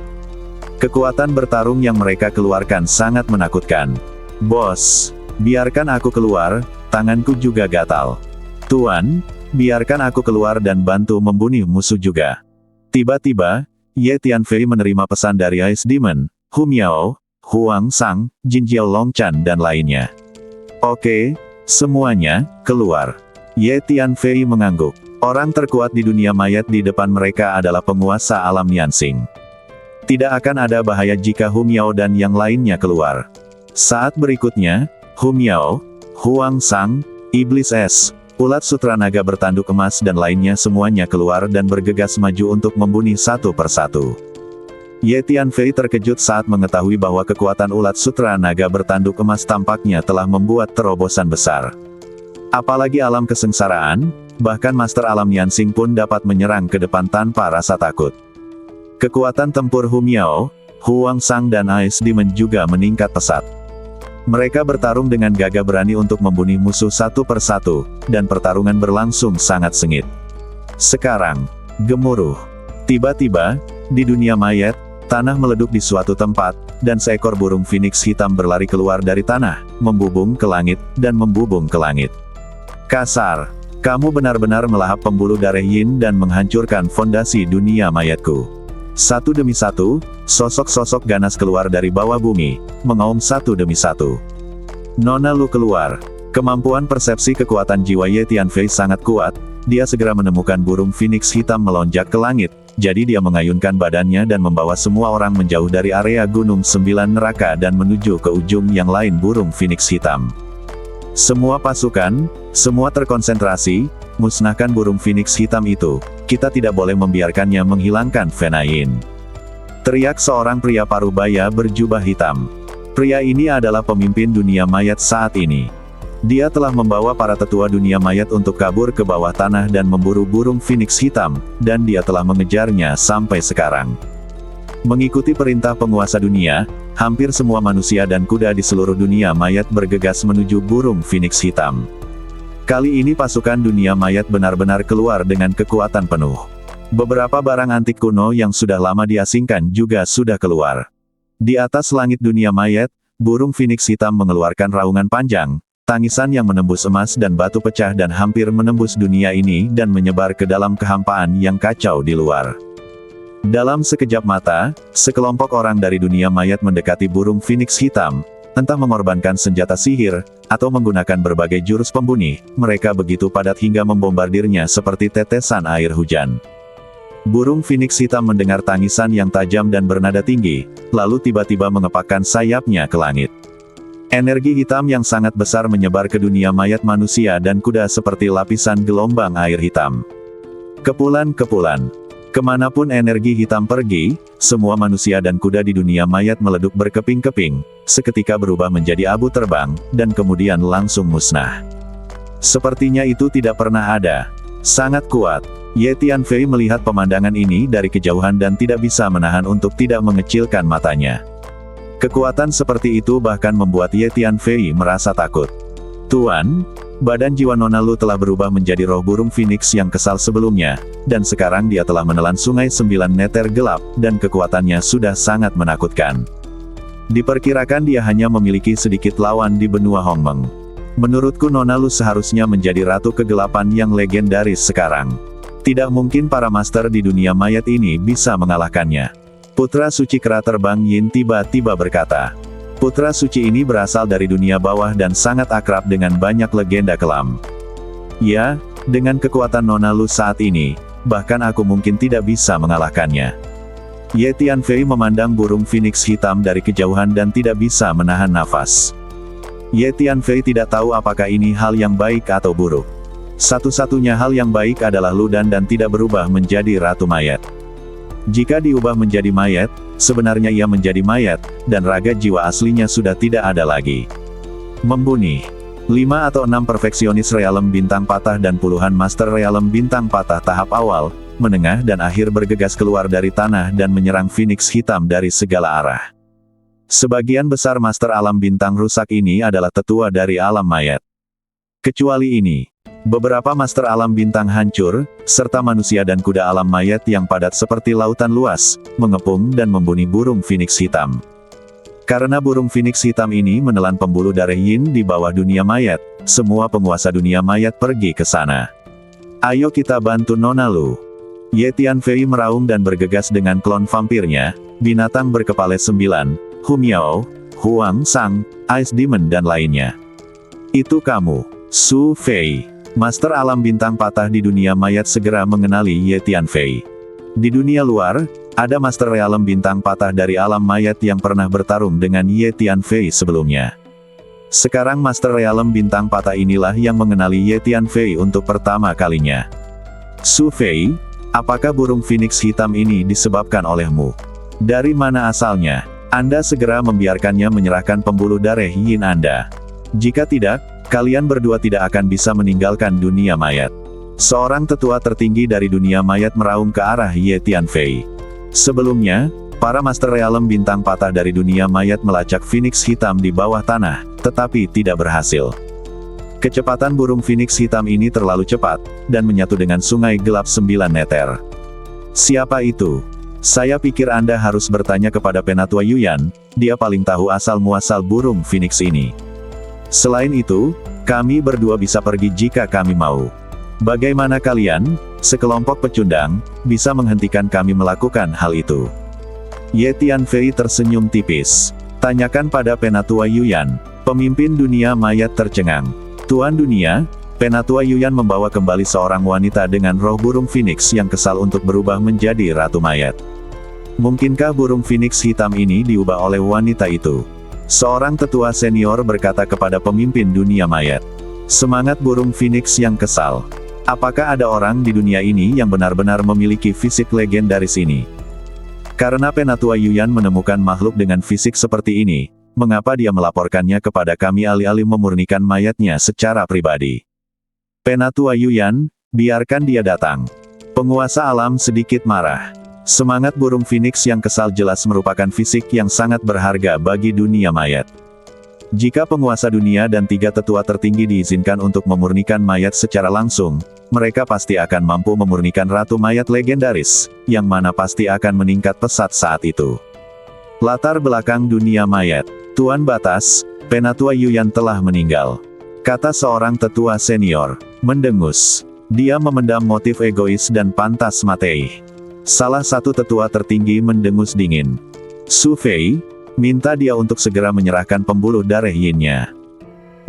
Kekuatan bertarung yang mereka keluarkan sangat menakutkan. Bos, biarkan aku keluar, tanganku juga gatal. Tuan, biarkan aku keluar dan bantu membunuh musuh juga. Tiba-tiba, Ye Tianfei menerima pesan dari Ice Demon, Hu Miao, Huang Sang, Jin Jiao Longchan dan lainnya. Oke, semuanya, keluar. Ye Tianfei mengangguk. Orang terkuat di dunia mayat di depan mereka adalah penguasa alam Yansing. Tidak akan ada bahaya jika Hu Miao dan yang lainnya keluar. Saat berikutnya, Hu Miao, Huang Sang, Iblis Es, Ulat Sutra Naga bertanduk emas dan lainnya semuanya keluar dan bergegas maju untuk membunuh satu persatu. Ye Tianfei terkejut saat mengetahui bahwa kekuatan Ulat Sutra Naga bertanduk emas tampaknya telah membuat terobosan besar. Apalagi alam kesengsaraan, bahkan Master Alam Yansing pun dapat menyerang ke depan tanpa rasa takut. Kekuatan tempur Hu Miao, Huang Sang dan Ice Demon juga meningkat pesat. Mereka bertarung dengan gagah berani untuk membunuh musuh satu persatu, dan pertarungan berlangsung sangat sengit. Sekarang, gemuruh. Tiba-tiba, di dunia mayat, tanah meleduk di suatu tempat, dan seekor burung phoenix hitam berlari keluar dari tanah, membubung ke langit, dan membubung ke langit. Kasar, kamu benar-benar melahap pembuluh darah Yin dan menghancurkan fondasi dunia mayatku. Satu demi satu, sosok-sosok ganas keluar dari bawah bumi, mengaum satu demi satu. Nona Lu keluar. Kemampuan persepsi kekuatan jiwa Ye Tianfei sangat kuat, dia segera menemukan burung phoenix hitam melonjak ke langit, jadi dia mengayunkan badannya dan membawa semua orang menjauh dari area Gunung 9 Neraka dan menuju ke ujung yang lain burung phoenix hitam. Semua pasukan, semua terkonsentrasi, musnahkan burung phoenix hitam itu, kita tidak boleh membiarkannya menghilangkan Fena Yin. Teriak seorang pria parubaya berjubah hitam. Pria ini adalah pemimpin dunia mayat saat ini. Dia telah membawa para tetua dunia mayat untuk kabur ke bawah tanah dan memburu burung phoenix hitam, dan dia telah mengejarnya sampai sekarang. Mengikuti perintah penguasa dunia, hampir semua manusia dan kuda di seluruh dunia mayat bergegas menuju burung phoenix hitam. Kali ini pasukan dunia mayat benar-benar keluar dengan kekuatan penuh. Beberapa barang antik kuno yang sudah lama diasingkan juga sudah keluar. Di atas langit dunia mayat, burung Phoenix hitam mengeluarkan raungan panjang, tangisan yang menembus emas dan batu pecah dan hampir menembus dunia ini dan menyebar ke dalam kehampaan yang kacau di luar. Dalam sekejap mata, sekelompok orang dari dunia mayat mendekati burung Phoenix hitam, entah mengorbankan senjata sihir, atau menggunakan berbagai jurus pembunuh. Mereka begitu padat hingga membombardirnya seperti tetesan air hujan. Burung Phoenix hitam mendengar tangisan yang tajam dan bernada tinggi, lalu tiba-tiba mengepakkan sayapnya ke langit. Energi hitam yang sangat besar menyebar ke dunia mayat manusia dan kuda seperti lapisan gelombang air hitam. Kepulan-kepulan. Kemanapun energi hitam pergi, semua manusia dan kuda di dunia mayat meleduk berkeping-keping, seketika berubah menjadi abu terbang, dan kemudian langsung musnah. Sepertinya itu tidak pernah ada. Sangat kuat. Ye Tianfei melihat pemandangan ini dari kejauhan dan tidak bisa menahan untuk tidak mengecilkan matanya. Kekuatan seperti itu bahkan membuat Ye Tianfei merasa takut. Tuan, badan jiwa Nona Lu telah berubah menjadi roh burung Phoenix yang kesal sebelumnya, dan sekarang dia telah menelan sungai 9 meter gelap, dan kekuatannya sudah sangat menakutkan. Diperkirakan dia hanya memiliki sedikit lawan di benua Hongmeng. Menurutku Nona Lu seharusnya menjadi ratu kegelapan yang legendaris sekarang. Tidak mungkin para master di dunia mayat ini bisa mengalahkannya. Putra suci kera terbang Yin tiba-tiba berkata. Putra suci ini berasal dari dunia bawah dan sangat akrab dengan banyak legenda kelam. Ya, dengan kekuatan Nona Lu saat ini, bahkan aku mungkin tidak bisa mengalahkannya. Ye Tianfei memandang burung Phoenix hitam dari kejauhan dan tidak bisa menahan nafas. Ye Tianfei tidak tahu apakah ini hal yang baik atau buruk. Satu-satunya hal yang baik adalah Ludan dan tidak berubah menjadi ratu mayat. Jika diubah menjadi mayat, sebenarnya ia menjadi mayat, dan raga jiwa aslinya sudah tidak ada lagi. Membunuh 5 atau 6 perfeksionis realem bintang patah dan puluhan master realem bintang patah tahap awal, menengah dan akhir bergegas keluar dari tanah dan menyerang Phoenix hitam dari segala arah. Sebagian besar master alam bintang rusak ini adalah tetua dari alam mayat. Kecuali ini. Beberapa master alam bintang hancur, serta manusia dan kuda alam mayat yang padat seperti lautan luas, mengepung dan membunuh burung Phoenix hitam. Karena burung Phoenix hitam ini menelan pembuluh darah Yin di bawah dunia mayat, semua penguasa dunia mayat pergi ke sana. Ayo kita bantu Nona Lu. Ye Tianfei meraung dan bergegas dengan klon vampirnya, binatang berkepala 9, Hu Miao, Huang Sang, Ice Demon dan lainnya. Itu kamu, Su Fei. Master alam bintang patah di dunia mayat segera mengenali Ye Tianfei. Di dunia luar, ada master realem bintang patah dari alam mayat yang pernah bertarung dengan Ye Tianfei sebelumnya. Sekarang master realem bintang patah inilah yang mengenali Ye Tianfei untuk pertama kalinya. Su Fei, apakah burung Phoenix hitam ini disebabkan olehmu? Dari mana asalnya? Anda segera membiarkannya menyerahkan pembuluh darah Yin Anda. Jika tidak, kalian berdua tidak akan bisa meninggalkan dunia mayat. Seorang tetua tertinggi dari dunia mayat meraung ke arah Ye Tianfei. Sebelumnya, para master realem bintang patah dari dunia mayat melacak Phoenix hitam di bawah tanah, tetapi tidak berhasil. Kecepatan burung Phoenix hitam ini terlalu cepat, dan menyatu dengan sungai gelap 9 meter. Siapa itu? Saya pikir Anda harus bertanya kepada Penatua Yuyan, dia paling tahu asal-muasal burung Phoenix ini. Selain itu, kami berdua bisa pergi jika kami mau. Bagaimana kalian, sekelompok pecundang, bisa menghentikan kami melakukan hal itu? Ye Tianfei tersenyum tipis. Tanyakan pada Penatua Yuyan. Pemimpin dunia mayat tercengang. Tuan dunia, Penatua Yuyan membawa kembali seorang wanita dengan roh burung Phoenix yang kesal untuk berubah menjadi ratu mayat. Mungkinkah burung Phoenix hitam ini diubah oleh wanita itu? Seorang tetua senior berkata kepada pemimpin dunia mayat. Semangat burung Phoenix yang kesal. Apakah ada orang di dunia ini yang benar-benar memiliki fisik legendaris ini? Karena Penatua Yuyan menemukan makhluk dengan fisik seperti ini, mengapa dia melaporkannya kepada kami alih-alih memurnikan mayatnya secara pribadi? Penatua Yuyan, biarkan dia datang. Penguasa alam sedikit marah. Semangat burung Phoenix yang kesal jelas merupakan fisik yang sangat berharga bagi dunia mayat. Jika penguasa dunia dan 3 tetua tertinggi diizinkan untuk memurnikan mayat secara langsung, mereka pasti akan mampu memurnikan Ratu Mayat legendaris, yang mana pasti akan meningkat pesat saat itu. Latar belakang dunia mayat. Tuan Batas, Penatua Yuyan telah meninggal. Kata seorang tetua senior, mendengus. Dia memendam motif egois dan pantas mati. Salah satu tetua tertinggi mendengus dingin. Su Fei, minta dia untuk segera menyerahkan pembuluh darah Yin-nya.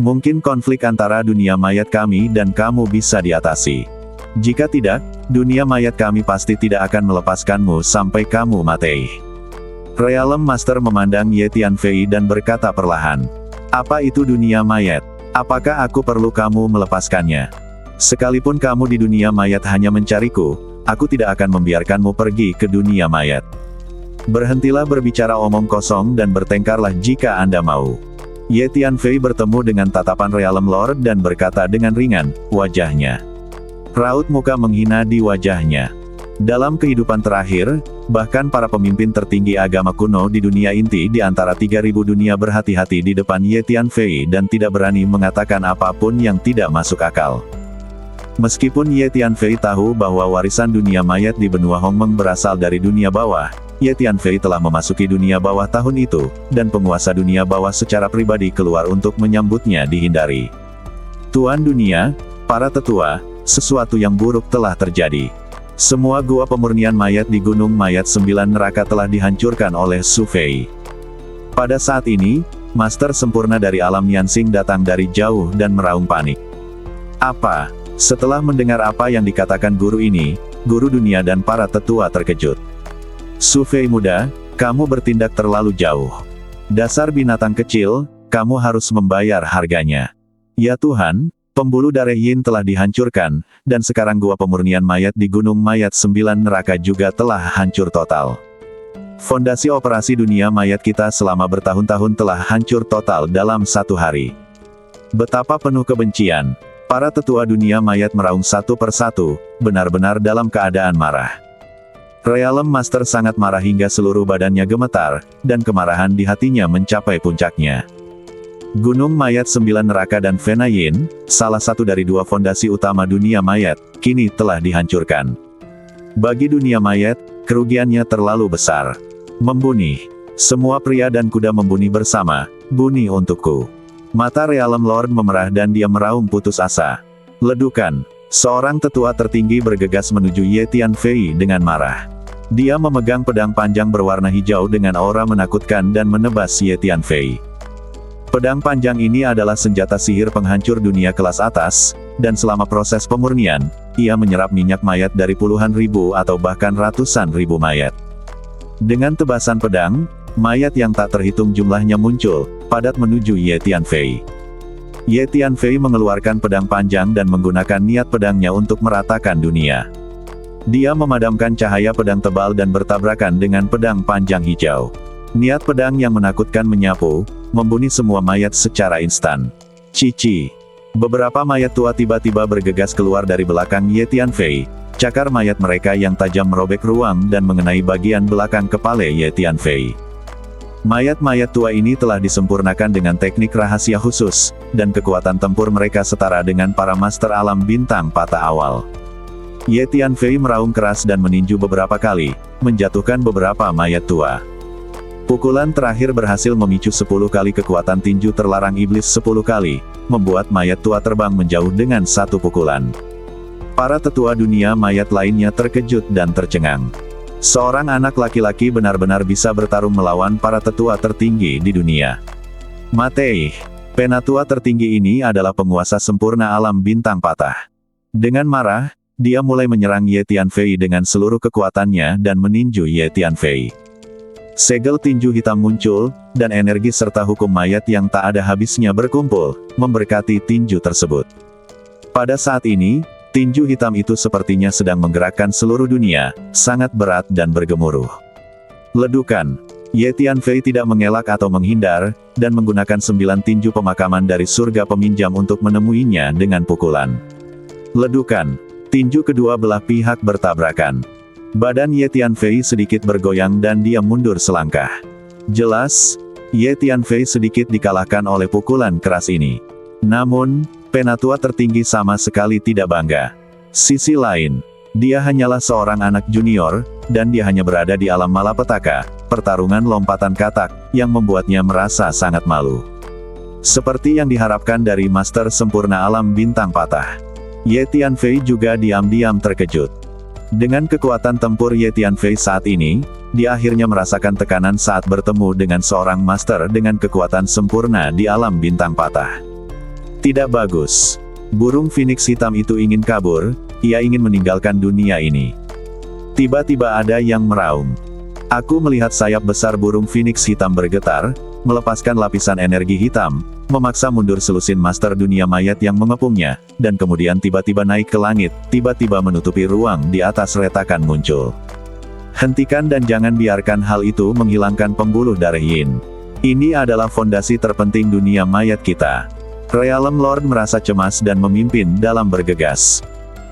Mungkin konflik antara dunia mayat kami dan kamu bisa diatasi. Jika tidak, dunia mayat kami pasti tidak akan melepaskanmu sampai kamu mati. Realm Master memandang Ye Tianfei dan berkata perlahan. Apa itu dunia mayat? Apakah aku perlu kamu melepaskannya? Sekalipun kamu di dunia mayat hanya mencariku, aku tidak akan membiarkanmu pergi ke dunia mayat. Berhentilah berbicara omong kosong dan bertengkarlah jika Anda mau. Ye Tianfei bertemu dengan tatapan Realm Lord dan berkata dengan ringan, wajahnya. Raut muka menghina di wajahnya. Dalam kehidupan terakhir, bahkan para pemimpin tertinggi agama kuno di dunia inti di antara 3.000 dunia berhati-hati di depan Ye Tianfei dan tidak berani mengatakan apapun yang tidak masuk akal. Meskipun Ye Tianfei tahu bahwa warisan dunia mayat di benua Hongmeng berasal dari dunia bawah, Ye Tianfei telah memasuki dunia bawah tahun itu, dan penguasa dunia bawah secara pribadi keluar untuk menyambutnya dihindari. Tuan dunia, para tetua, sesuatu yang buruk telah terjadi. Semua gua pemurnian mayat di Gunung Mayat 9 Neraka telah dihancurkan oleh Su Fei. Pada saat ini, Master sempurna dari alam Yansing datang dari jauh dan meraung panik. Apa? Setelah mendengar apa yang dikatakan guru ini, guru dunia dan para tetua terkejut. Su Fei muda, kamu bertindak terlalu jauh. Dasar binatang kecil, kamu harus membayar harganya. Ya Tuhan, pembuluh darah Yin telah dihancurkan, dan sekarang gua pemurnian mayat di Gunung Mayat 9 Neraka juga telah hancur total. Fondasi operasi dunia mayat kita selama bertahun-tahun telah hancur total dalam 1 hari. Betapa penuh kebencian. Para tetua dunia mayat meraung satu persatu, benar-benar dalam keadaan marah. Realm Master sangat marah hingga seluruh badannya gemetar, dan kemarahan di hatinya mencapai puncaknya. Gunung Mayat 9 Neraka dan Fena Yin, salah satu dari 2 fondasi utama dunia mayat, kini telah dihancurkan. Bagi dunia mayat, kerugiannya terlalu besar. Membunuh. Semua pria dan kuda membunuh bersama, bunuh untukku. Mata Realm Lord memerah dan dia meraung putus asa. Ledukan. Seorang tetua tertinggi bergegas menuju Ye Tianfei dengan marah. Dia memegang pedang panjang berwarna hijau dengan aura menakutkan dan menebas Ye Tianfei. Pedang panjang ini adalah senjata sihir penghancur dunia kelas atas, dan selama proses pemurnian, ia menyerap minyak mayat dari puluhan ribu atau bahkan ratusan ribu mayat. Dengan tebasan pedang, mayat yang tak terhitung jumlahnya muncul, padat menuju Ye Tianfei. Ye Tianfei mengeluarkan pedang panjang dan menggunakan niat pedangnya untuk meratakan dunia. Dia memadamkan cahaya pedang tebal dan bertabrakan dengan pedang panjang hijau. Niat pedang yang menakutkan menyapu, membunuh semua mayat secara instan. Cici. Beberapa mayat tua tiba-tiba bergegas keluar dari belakang Ye Tianfei. Cakar mayat mereka yang tajam merobek ruang dan mengenai bagian belakang kepala Ye Tianfei. Mayat-mayat tua ini telah disempurnakan dengan teknik rahasia khusus, dan kekuatan tempur mereka setara dengan para master alam bintang patah awal. Ye Tianfei meraung keras dan meninju beberapa kali, menjatuhkan beberapa mayat tua. Pukulan terakhir berhasil memicu 10 kali kekuatan tinju terlarang iblis 10 kali, membuat mayat tua terbang menjauh dengan 1 pukulan. Para tetua dunia mayat lainnya terkejut dan tercengang. Seorang anak laki-laki benar-benar bisa bertarung melawan para tetua tertinggi di dunia. Matei, penatua tertinggi ini adalah penguasa sempurna alam bintang patah. Dengan marah, dia mulai menyerang Ye Tianfei dengan seluruh kekuatannya dan meninju Ye Tianfei. Segel tinju hitam muncul, dan energi serta hukum mayat yang tak ada habisnya berkumpul, memberkati tinju tersebut. Pada saat ini, tinju hitam itu sepertinya sedang menggerakkan seluruh dunia, sangat berat dan bergemuruh. Ledukan. Ye Tianfei tidak mengelak atau menghindar, dan menggunakan 9 tinju pemakaman dari surga peminjam untuk menemuinya dengan pukulan. Ledukan. Tinju kedua belah pihak bertabrakan. Badan Ye Tianfei sedikit bergoyang dan dia mundur selangkah. Jelas, Ye Tianfei sedikit dikalahkan oleh pukulan keras ini. Namun, penatua tertinggi sama sekali tidak bangga. Sisi lain, dia hanyalah seorang anak junior, dan dia hanya berada di alam malapetaka, pertarungan lompatan katak, yang membuatnya merasa sangat malu. Seperti yang diharapkan dari Master Sempurna Alam Bintang Patah, Ye Tianfei juga diam-diam terkejut. Dengan kekuatan tempur Ye Tianfei saat ini, dia akhirnya merasakan tekanan saat bertemu dengan seorang master dengan kekuatan sempurna di alam bintang patah. Tidak bagus. Burung Phoenix hitam itu ingin kabur, ia ingin meninggalkan dunia ini. Tiba-tiba ada yang meraung. Aku melihat sayap besar burung Phoenix hitam bergetar, melepaskan lapisan energi hitam, memaksa mundur selusin master dunia mayat yang mengepungnya, dan kemudian tiba-tiba naik ke langit, tiba-tiba menutupi ruang di atas retakan muncul. Hentikan dan jangan biarkan hal itu menghilangkan pembuluh darah Yin. Ini adalah fondasi terpenting dunia mayat kita. Realm Lord merasa cemas dan memimpin dalam bergegas.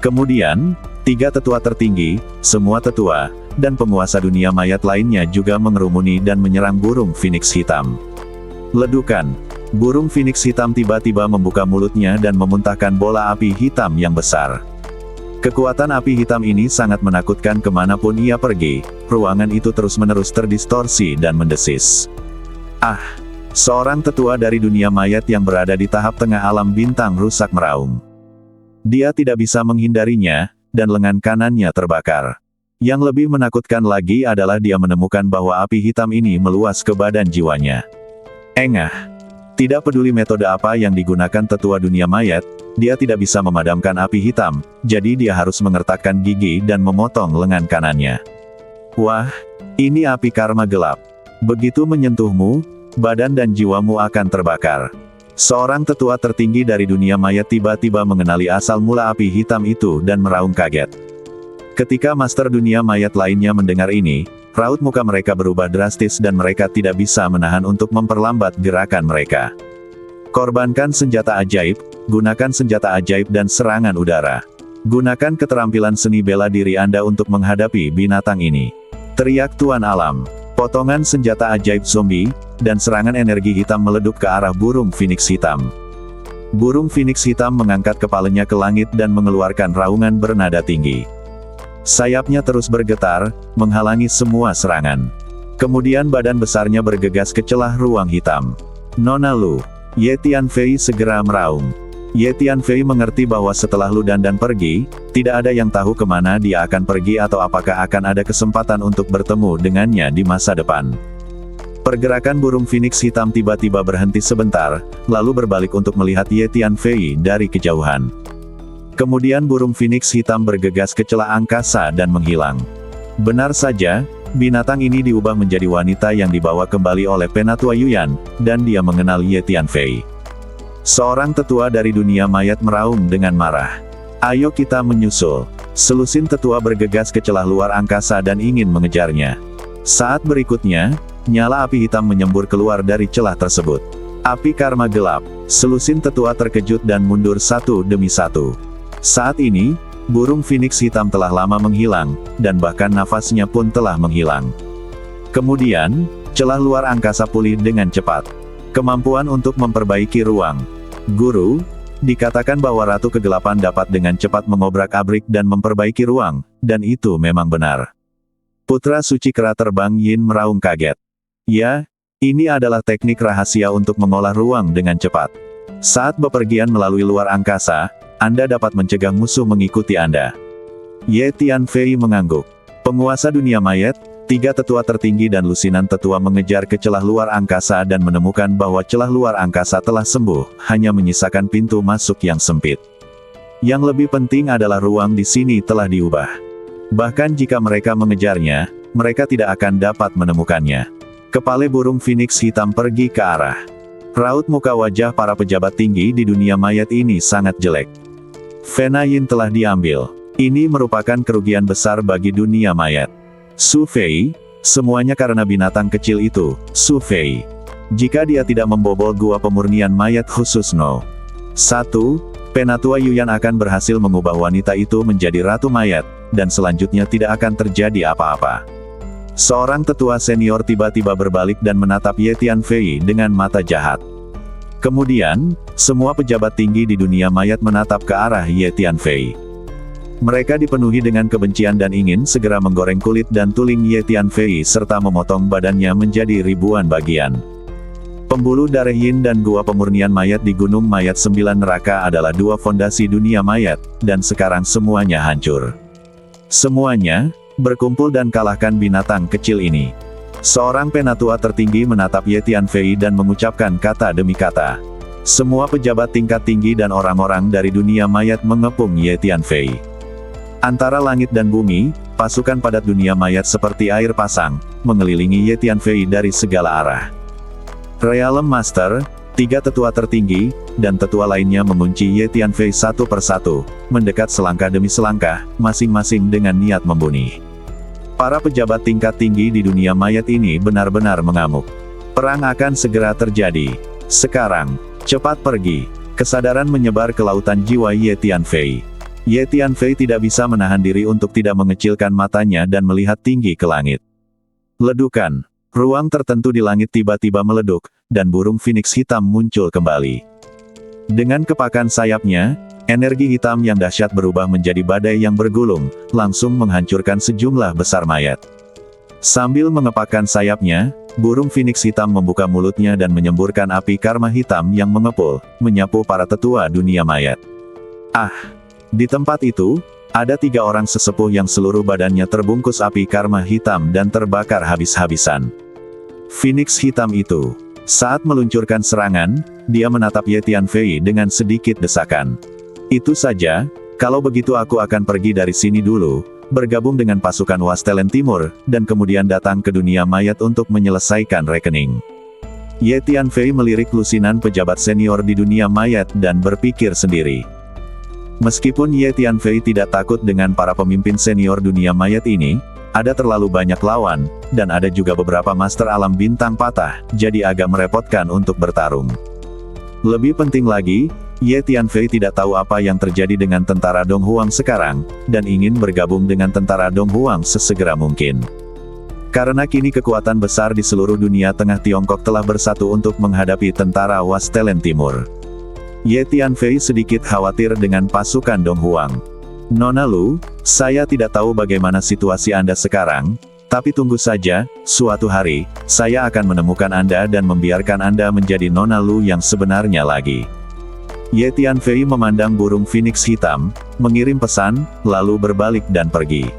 Kemudian, 3 tetua tertinggi, semua tetua, dan penguasa dunia mayat lainnya juga mengerumuni dan menyerang burung Phoenix hitam. Ledukan. Burung Phoenix hitam tiba-tiba membuka mulutnya dan memuntahkan bola api hitam yang besar. Kekuatan api hitam ini sangat menakutkan kemanapun ia pergi, ruangan itu terus-menerus terdistorsi dan mendesis. Ah! Seorang tetua dari dunia mayat yang berada di tahap tengah alam bintang rusak meraung. Dia tidak bisa menghindarinya, dan lengan kanannya terbakar. Yang lebih menakutkan lagi adalah dia menemukan bahwa api hitam ini meluas ke badan jiwanya. Engah! Tidak peduli metode apa yang digunakan tetua dunia mayat, dia tidak bisa memadamkan api hitam, jadi dia harus mengertakkan gigi dan memotong lengan kanannya. Wah, ini api karma gelap. Begitu menyentuhmu, badan dan jiwamu akan terbakar. Seorang tetua tertinggi dari dunia mayat tiba-tiba mengenali asal mula api hitam itu dan meraung kaget. Ketika master dunia mayat lainnya mendengar ini, raut muka mereka berubah drastis dan mereka tidak bisa menahan untuk memperlambat gerakan mereka. Korbankan senjata ajaib, gunakan senjata ajaib dan serangan udara. Gunakan keterampilan seni bela diri Anda untuk menghadapi binatang ini. Teriak Tuan Alam. Potongan senjata ajaib zombie, dan serangan energi hitam meleduk ke arah burung Phoenix hitam. Burung Phoenix hitam mengangkat kepalanya ke langit dan mengeluarkan raungan bernada tinggi. Sayapnya terus bergetar, menghalangi semua serangan. Kemudian badan besarnya bergegas ke celah ruang hitam. Nona Lu. Ye Tianfei segera meraung. Ye Tianfei mengerti bahwa setelah Lu Dandan pergi, tidak ada yang tahu kemana dia akan pergi atau apakah akan ada kesempatan untuk bertemu dengannya di masa depan. Pergerakan burung Phoenix hitam tiba-tiba berhenti sebentar, lalu berbalik untuk melihat Ye Tianfei dari kejauhan. Kemudian burung Phoenix hitam bergegas ke celah angkasa dan menghilang. Benar saja, binatang ini diubah menjadi wanita yang dibawa kembali oleh Penatua Yuyan, dan dia mengenal Ye Tianfei. Seorang tetua dari dunia mayat meraung dengan marah. Ayo kita menyusul. Selusin tetua bergegas ke celah luar angkasa dan ingin mengejarnya. Saat berikutnya, nyala api hitam menyembur keluar dari celah tersebut. Api karma gelap. Selusin tetua terkejut dan mundur satu demi satu. Saat ini, burung Phoenix hitam telah lama menghilang, dan bahkan nafasnya pun telah menghilang. Kemudian, celah luar angkasa pulih dengan cepat. Kemampuan untuk memperbaiki ruang. Guru, dikatakan bahwa Ratu Kegelapan dapat dengan cepat mengobrak-abrik dan memperbaiki ruang, dan itu memang benar. Putra Suci Kera Terbang Yin meraung kaget. Ya, ini adalah teknik rahasia untuk mengolah ruang dengan cepat. Saat bepergian melalui luar angkasa, Anda dapat mencegah musuh mengikuti Anda. Ye Tianfei mengangguk. Penguasa dunia mayat, 3 tetua tertinggi dan lusinan tetua mengejar ke celah luar angkasa dan menemukan bahwa celah luar angkasa telah sembuh, hanya menyisakan pintu masuk yang sempit. Yang lebih penting adalah ruang di sini telah diubah. Bahkan jika mereka mengejarnya, mereka tidak akan dapat menemukannya. Kepala burung Phoenix hitam pergi ke arah. Raut muka wajah para pejabat tinggi di dunia mayat ini sangat jelek. Fena Yin telah diambil. Ini merupakan kerugian besar bagi dunia mayat. Su Fei, semuanya karena binatang kecil itu, Su Fei. Jika dia tidak membobol gua pemurnian mayat khusus No. 1, Penatua Yuyan akan berhasil mengubah wanita itu menjadi ratu mayat, dan selanjutnya tidak akan terjadi apa-apa. Seorang tetua senior tiba-tiba berbalik dan menatap Ye Tianfei dengan mata jahat. Kemudian, semua pejabat tinggi di dunia mayat menatap ke arah Ye Tianfei. Mereka dipenuhi dengan kebencian dan ingin segera menggoreng kulit dan tulang Ye Tianfei serta memotong badannya menjadi ribuan bagian. Pembuluh darah Yin dan gua pemurnian mayat di Gunung Mayat Sembilan Neraka adalah dua fondasi dunia mayat, dan sekarang semuanya hancur. Semuanya berkumpul dan kalahkan binatang kecil ini. Seorang penatua tertinggi menatap Ye Tianfei dan mengucapkan kata demi kata. Semua pejabat tingkat tinggi dan orang-orang dari dunia mayat mengepung Ye Tianfei. Antara langit dan bumi, pasukan padat dunia mayat seperti air pasang, mengelilingi Ye Tianfei dari segala arah. Realm Master, 3 tetua tertinggi, dan tetua lainnya mengunci Ye Tianfei satu persatu, mendekat selangkah demi selangkah, masing-masing dengan niat membunuh. Para pejabat tingkat tinggi di dunia mayat ini benar-benar mengamuk. Perang akan segera terjadi. Sekarang, cepat pergi. Kesadaran menyebar ke lautan jiwa Ye Tianfei. Ye Tianfei tidak bisa menahan diri untuk tidak mengecilkan matanya dan melihat tinggi ke langit. Ledukan. Ruang tertentu di langit tiba-tiba meleduk, dan burung phoenix hitam muncul kembali. Dengan kepakan sayapnya, energi hitam yang dahsyat berubah menjadi badai yang bergulung, langsung menghancurkan sejumlah besar mayat. Sambil mengepakkan sayapnya, burung phoenix hitam membuka mulutnya dan menyemburkan api karma hitam yang mengepul, menyapu para tetua dunia mayat. Di tempat itu, ada 3 orang sesepuh yang seluruh badannya terbungkus api karma hitam dan terbakar habis-habisan. Phoenix hitam itu, saat meluncurkan serangan, dia menatap Ye Tianfei dengan sedikit desakan. Itu saja, kalau begitu aku akan pergi dari sini dulu, bergabung dengan pasukan Wastelen Timur, dan kemudian datang ke dunia mayat untuk menyelesaikan rekening. Ye Tianfei melirik lusinan pejabat senior di dunia mayat dan berpikir sendiri. Meskipun Ye Tianfei tidak takut dengan para pemimpin senior dunia mayat ini, ada terlalu banyak lawan, dan ada juga beberapa master alam bintang patah, jadi agak merepotkan untuk bertarung. Lebih penting lagi, Ye Tianfei tidak tahu apa yang terjadi dengan tentara Dong Huang sekarang, dan ingin bergabung dengan tentara Dong Huang sesegera mungkin. Karena kini kekuatan besar di seluruh dunia tengah Tiongkok telah bersatu untuk menghadapi tentara Wastelen Timur. Ye Tianfei sedikit khawatir dengan pasukan Dong Huang. Nona Lu, saya tidak tahu bagaimana situasi Anda sekarang, tapi tunggu saja, suatu hari, saya akan menemukan Anda dan membiarkan Anda menjadi Nona Lu yang sebenarnya lagi. Ye Tianfei memandang burung phoenix hitam, mengirim pesan, lalu berbalik dan pergi.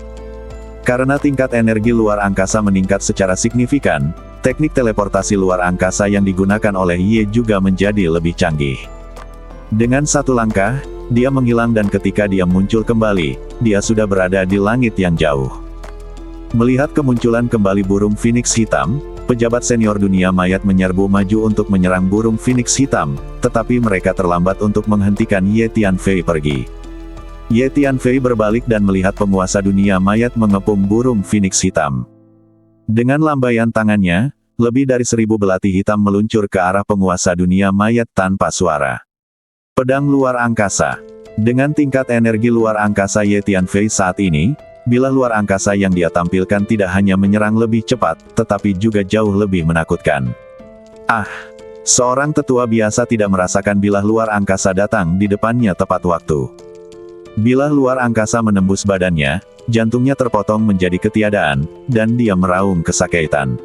Karena tingkat energi luar angkasa meningkat secara signifikan, teknik teleportasi luar angkasa yang digunakan oleh Ye juga menjadi lebih canggih. Dengan satu langkah, dia menghilang dan ketika dia muncul kembali, dia sudah berada di langit yang jauh. Melihat kemunculan kembali burung phoenix hitam, pejabat senior dunia mayat menyerbu maju untuk menyerang burung phoenix hitam, tetapi mereka terlambat untuk menghentikan Ye Tianfei pergi. Ye Tianfei berbalik dan melihat penguasa dunia mayat mengepung burung phoenix hitam. Dengan lambaian tangannya, lebih dari 1000 belati hitam meluncur ke arah penguasa dunia mayat tanpa suara. Pedang luar angkasa. Dengan tingkat energi luar angkasa Ye Tianfei saat ini, bilah luar angkasa yang dia tampilkan tidak hanya menyerang lebih cepat, tetapi juga jauh lebih menakutkan. Seorang tetua biasa tidak merasakan bilah luar angkasa datang di depannya tepat waktu. Bilah luar angkasa menembus badannya, jantungnya terpotong menjadi ketiadaan, dan dia meraung kesakitan.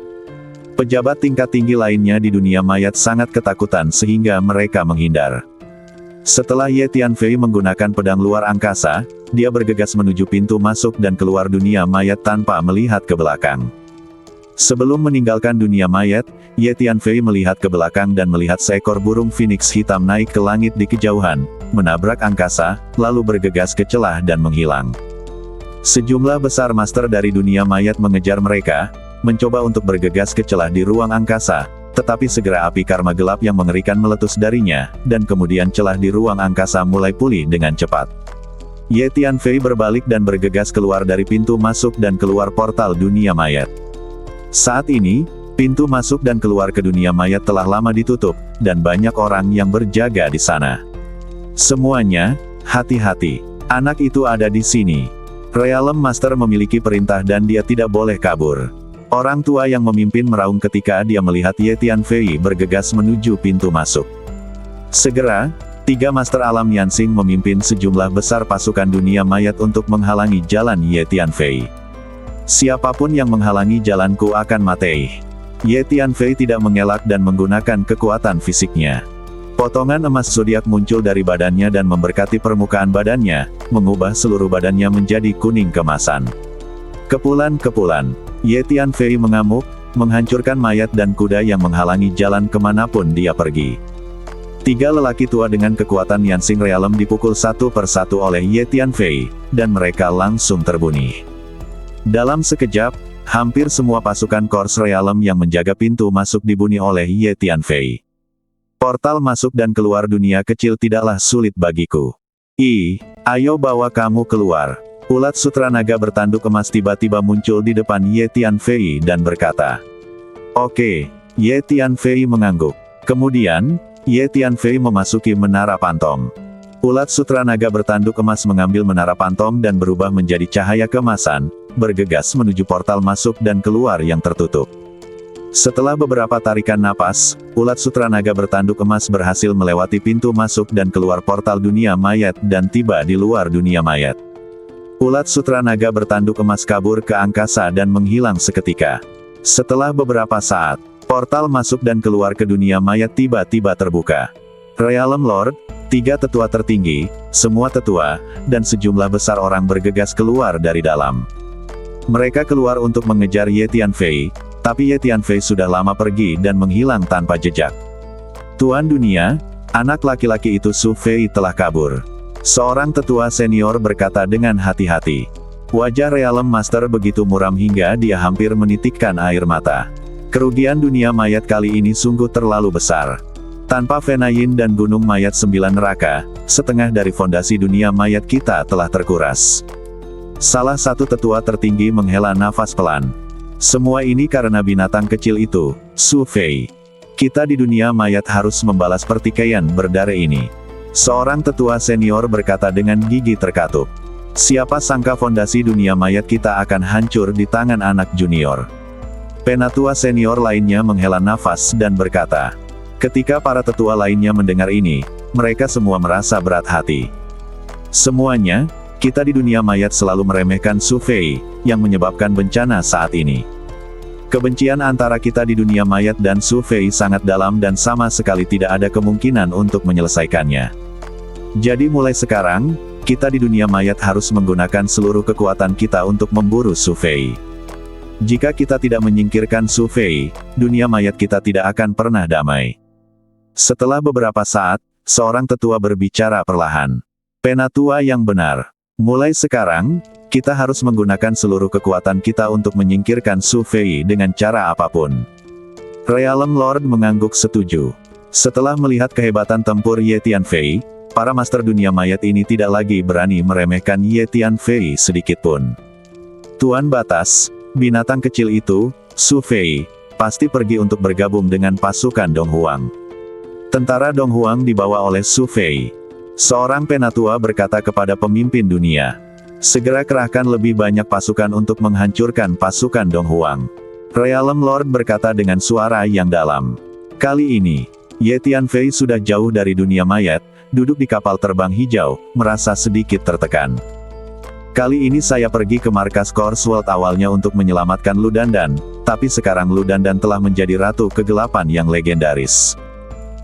Pejabat tingkat tinggi lainnya di dunia mayat sangat ketakutan sehingga mereka menghindar. Setelah Ye Tianfei menggunakan pedang luar angkasa, dia bergegas menuju pintu masuk dan keluar dunia mayat tanpa melihat ke belakang. Sebelum meninggalkan dunia mayat, Ye Tianfei melihat ke belakang dan melihat seekor burung phoenix hitam naik ke langit di kejauhan, menabrak angkasa, lalu bergegas ke celah dan menghilang. Sejumlah besar master dari dunia mayat mengejar mereka, mencoba untuk bergegas ke celah di ruang angkasa, tetapi segera api karma gelap yang mengerikan meletus darinya, dan kemudian celah di ruang angkasa mulai pulih dengan cepat. Ye Tianfei berbalik dan bergegas keluar dari pintu masuk dan keluar portal dunia mayat. Saat ini, pintu masuk dan keluar ke dunia mayat telah lama ditutup, dan banyak orang yang berjaga di sana. Semuanya, hati-hati. Anak itu ada di sini. Realm Master memiliki perintah dan dia tidak boleh kabur. Orang tua yang memimpin meraung ketika dia melihat Ye Tianfei bergegas menuju pintu masuk. Segera, 3 Master Alam Yansing memimpin sejumlah besar pasukan dunia mayat untuk menghalangi jalan Ye Tianfei. Siapapun yang menghalangi jalanku akan mati. Ye Tianfei tidak mengelak dan menggunakan kekuatan fisiknya. Potongan emas zodiak muncul dari badannya dan memberkati permukaan badannya, mengubah seluruh badannya menjadi kuning kemasan. Kepulan-kepulan, Ye Tianfei mengamuk, menghancurkan mayat dan kuda yang menghalangi jalan kemanapun dia pergi. 3 lelaki tua dengan kekuatan Yansing Realem dipukul satu persatu oleh Ye Tianfei, dan mereka langsung terbunuh. Dalam sekejap, hampir semua pasukan Kors Realem yang menjaga pintu masuk dibunuh oleh Ye Tianfei. Portal masuk dan keluar dunia kecil tidaklah sulit bagiku. Ayo bawa kamu keluar. Ulat sutra naga bertanduk emas tiba-tiba muncul di depan Ye Tianfei dan berkata, "Oke." Ye Tianfei mengangguk. Kemudian, Ye Tianfei memasuki menara pantom. Ulat sutra naga bertanduk emas mengambil menara pantom dan berubah menjadi cahaya keemasan, bergegas menuju portal masuk dan keluar yang tertutup. Setelah beberapa tarikan napas, ulat sutra naga bertanduk emas berhasil melewati pintu masuk dan keluar portal dunia mayat dan tiba di luar dunia mayat. Ulat sutra naga bertanduk emas kabur ke angkasa dan menghilang seketika. Setelah beberapa saat, portal masuk dan keluar ke dunia mayat tiba-tiba terbuka. Realem Lord, 3 tetua tertinggi, semua tetua, dan sejumlah besar orang bergegas keluar dari dalam. Mereka keluar untuk mengejar Ye Tianfei, tapi Ye Tianfei sudah lama pergi dan menghilang tanpa jejak. Tuan Dunia, anak laki-laki itu Su Fei telah kabur. Seorang tetua senior berkata dengan hati-hati. Wajah Realem Master begitu muram hingga dia hampir menitikkan air mata. Kerugian dunia mayat kali ini sungguh terlalu besar. Tanpa Fenayin dan Gunung Mayat 9 Neraka, setengah dari fondasi dunia mayat kita telah terkuras. Salah satu tetua tertinggi menghela nafas pelan. Semua ini karena binatang kecil itu, Su Fei. Kita di dunia mayat harus membalas pertikaian berdarah ini. Seorang tetua senior berkata dengan gigi terkatup. Siapa sangka fondasi dunia mayat kita akan hancur di tangan anak junior. Penatua senior lainnya menghela nafas dan berkata. Ketika para tetua lainnya mendengar ini, mereka semua merasa berat hati. Semuanya, kita di dunia mayat selalu meremehkan Su Fei, yang menyebabkan bencana saat ini. Kebencian antara kita di dunia mayat dan Su Fei sangat dalam dan sama sekali tidak ada kemungkinan untuk menyelesaikannya. Jadi mulai sekarang, kita di dunia mayat harus menggunakan seluruh kekuatan kita untuk memburu Su Fei. Jika kita tidak menyingkirkan Su Fei, dunia mayat kita tidak akan pernah damai. Setelah beberapa saat, seorang tetua berbicara perlahan. Penatua yang benar. Mulai sekarang, kita harus menggunakan seluruh kekuatan kita untuk menyingkirkan Su Fei dengan cara apapun. Realem Lord mengangguk setuju. Setelah melihat kehebatan tempur Ye Tianfei, para master dunia mayat ini tidak lagi berani meremehkan Ye Tianfei sedikitpun. Tuan Batas, binatang kecil itu, Su Fei, pasti pergi untuk bergabung dengan pasukan Dong Huang. Tentara Dong Huang dibawa oleh Su Fei. Seorang penatua berkata kepada pemimpin dunia. Segera kerahkan lebih banyak pasukan untuk menghancurkan pasukan Dong Huang. Realem Lord berkata dengan suara yang dalam. Kali ini, Ye Tianfei sudah jauh dari dunia mayat, duduk di kapal terbang hijau, merasa sedikit tertekan. Kali ini saya pergi ke markas Kors World awalnya untuk menyelamatkan Lu Dandan, tapi sekarang Lu Dandan telah menjadi ratu kegelapan yang legendaris.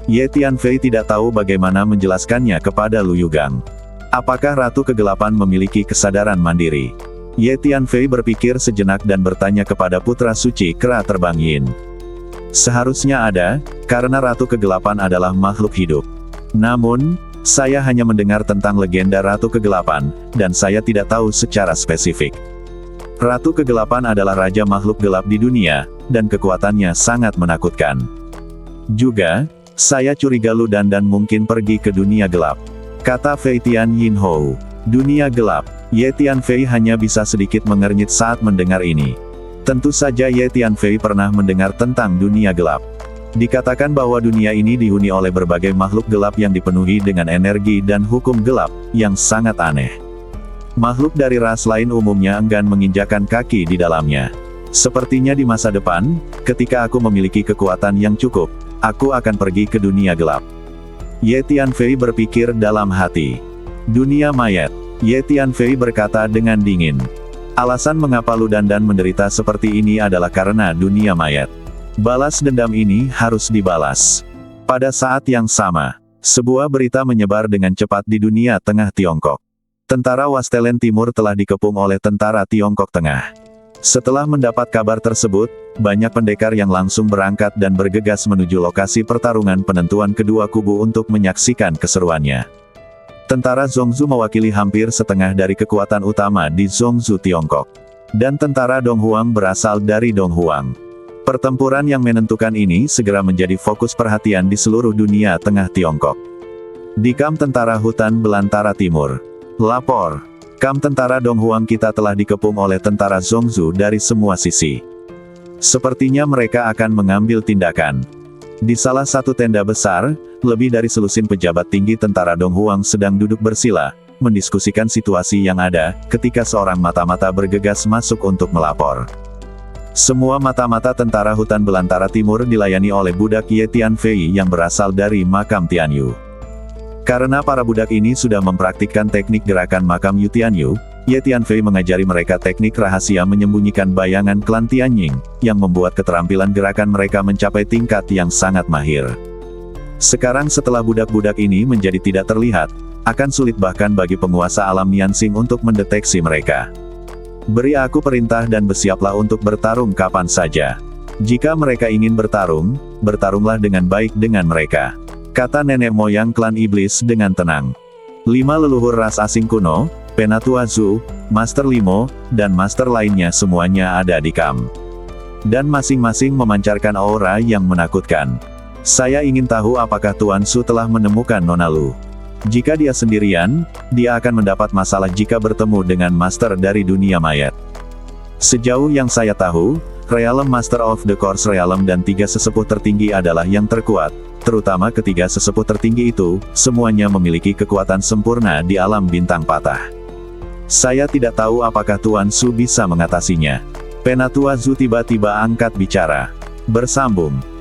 Ye Tianfei tidak tahu bagaimana menjelaskannya kepada Lu Yugang. Apakah ratu kegelapan memiliki kesadaran mandiri? Ye Tianfei berpikir sejenak dan bertanya kepada putra suci kera terbang Yin. Seharusnya ada, karena ratu kegelapan adalah makhluk hidup. Namun, saya hanya mendengar tentang legenda Ratu Kegelapan, dan saya tidak tahu secara spesifik. Ratu Kegelapan adalah raja makhluk gelap di dunia, dan kekuatannya sangat menakutkan. Juga, saya curiga Lu Dandan mungkin pergi ke dunia gelap. Kata Fei Tian Yin Hou. Dunia gelap. Ye Tianfei hanya bisa sedikit mengernyit saat mendengar ini. Tentu saja Ye Tianfei pernah mendengar tentang dunia gelap. Dikatakan bahwa dunia ini dihuni oleh berbagai makhluk gelap yang dipenuhi dengan energi dan hukum gelap, yang sangat aneh. Makhluk dari ras lain umumnya enggan menginjakan kaki di dalamnya. Sepertinya di masa depan, ketika aku memiliki kekuatan yang cukup, aku akan pergi ke dunia gelap. Ye Tianfei berpikir dalam hati. Dunia mayat. Ye Tianfei berkata dengan dingin. Alasan mengapa Lu Dandan menderita seperti ini adalah karena dunia mayat. Balas dendam ini harus dibalas. Pada saat yang sama, sebuah berita menyebar dengan cepat di dunia tengah Tiongkok. Tentara Wastelen Timur telah dikepung oleh tentara Tiongkok Tengah. Setelah mendapat kabar tersebut, banyak pendekar yang langsung berangkat dan bergegas menuju lokasi pertarungan penentuan kedua kubu untuk menyaksikan keseruannya. Tentara Zhongzhou mewakili hampir setengah dari kekuatan utama di Zhongzhou Tiongkok. Dan tentara Donghuang berasal dari Donghuang. Pertempuran yang menentukan ini segera menjadi fokus perhatian di seluruh dunia tengah Tiongkok. Di kamp tentara hutan belantara timur. Lapor. Kamp tentara Donghuang kita telah dikepung oleh tentara Zhongzhou dari semua sisi. Sepertinya mereka akan mengambil tindakan. Di salah satu tenda besar, lebih dari selusin pejabat tinggi tentara Donghuang sedang duduk bersila, mendiskusikan situasi yang ada, ketika seorang mata-mata bergegas masuk untuk melapor. Semua mata-mata tentara hutan belantara timur dilayani oleh budak Ye Tianfei yang berasal dari makam Tianyu. Karena para budak ini sudah mempraktikkan teknik gerakan makam Yu Tianyu, Ye Tianfei mengajari mereka teknik rahasia menyembunyikan bayangan klan Tianying, yang membuat keterampilan gerakan mereka mencapai tingkat yang sangat mahir. Sekarang setelah budak-budak ini menjadi tidak terlihat, akan sulit bahkan bagi penguasa alam Niansing untuk mendeteksi mereka. Beri aku perintah dan bersiaplah untuk bertarung kapan saja. Jika mereka ingin bertarung, bertarunglah dengan baik dengan mereka. Kata nenek moyang klan iblis dengan tenang. 5 leluhur ras asing kuno, Penatua Zhu, Master Limo, dan Master lainnya semuanya ada di kamp. Dan masing-masing memancarkan aura yang menakutkan. Saya ingin tahu apakah Tuan Su telah menemukan Nona Lu. Jika dia sendirian, dia akan mendapat masalah jika bertemu dengan Master dari dunia mayat. Sejauh yang saya tahu, Realm Master of the Course Realm dan 3 sesepuh tertinggi adalah yang terkuat. Terutama ketiga sesepuh tertinggi itu, semuanya memiliki kekuatan sempurna di alam bintang patah. Saya tidak tahu apakah Tuan Su bisa mengatasinya. Penatua Zhu tiba-tiba angkat bicara. Bersambung.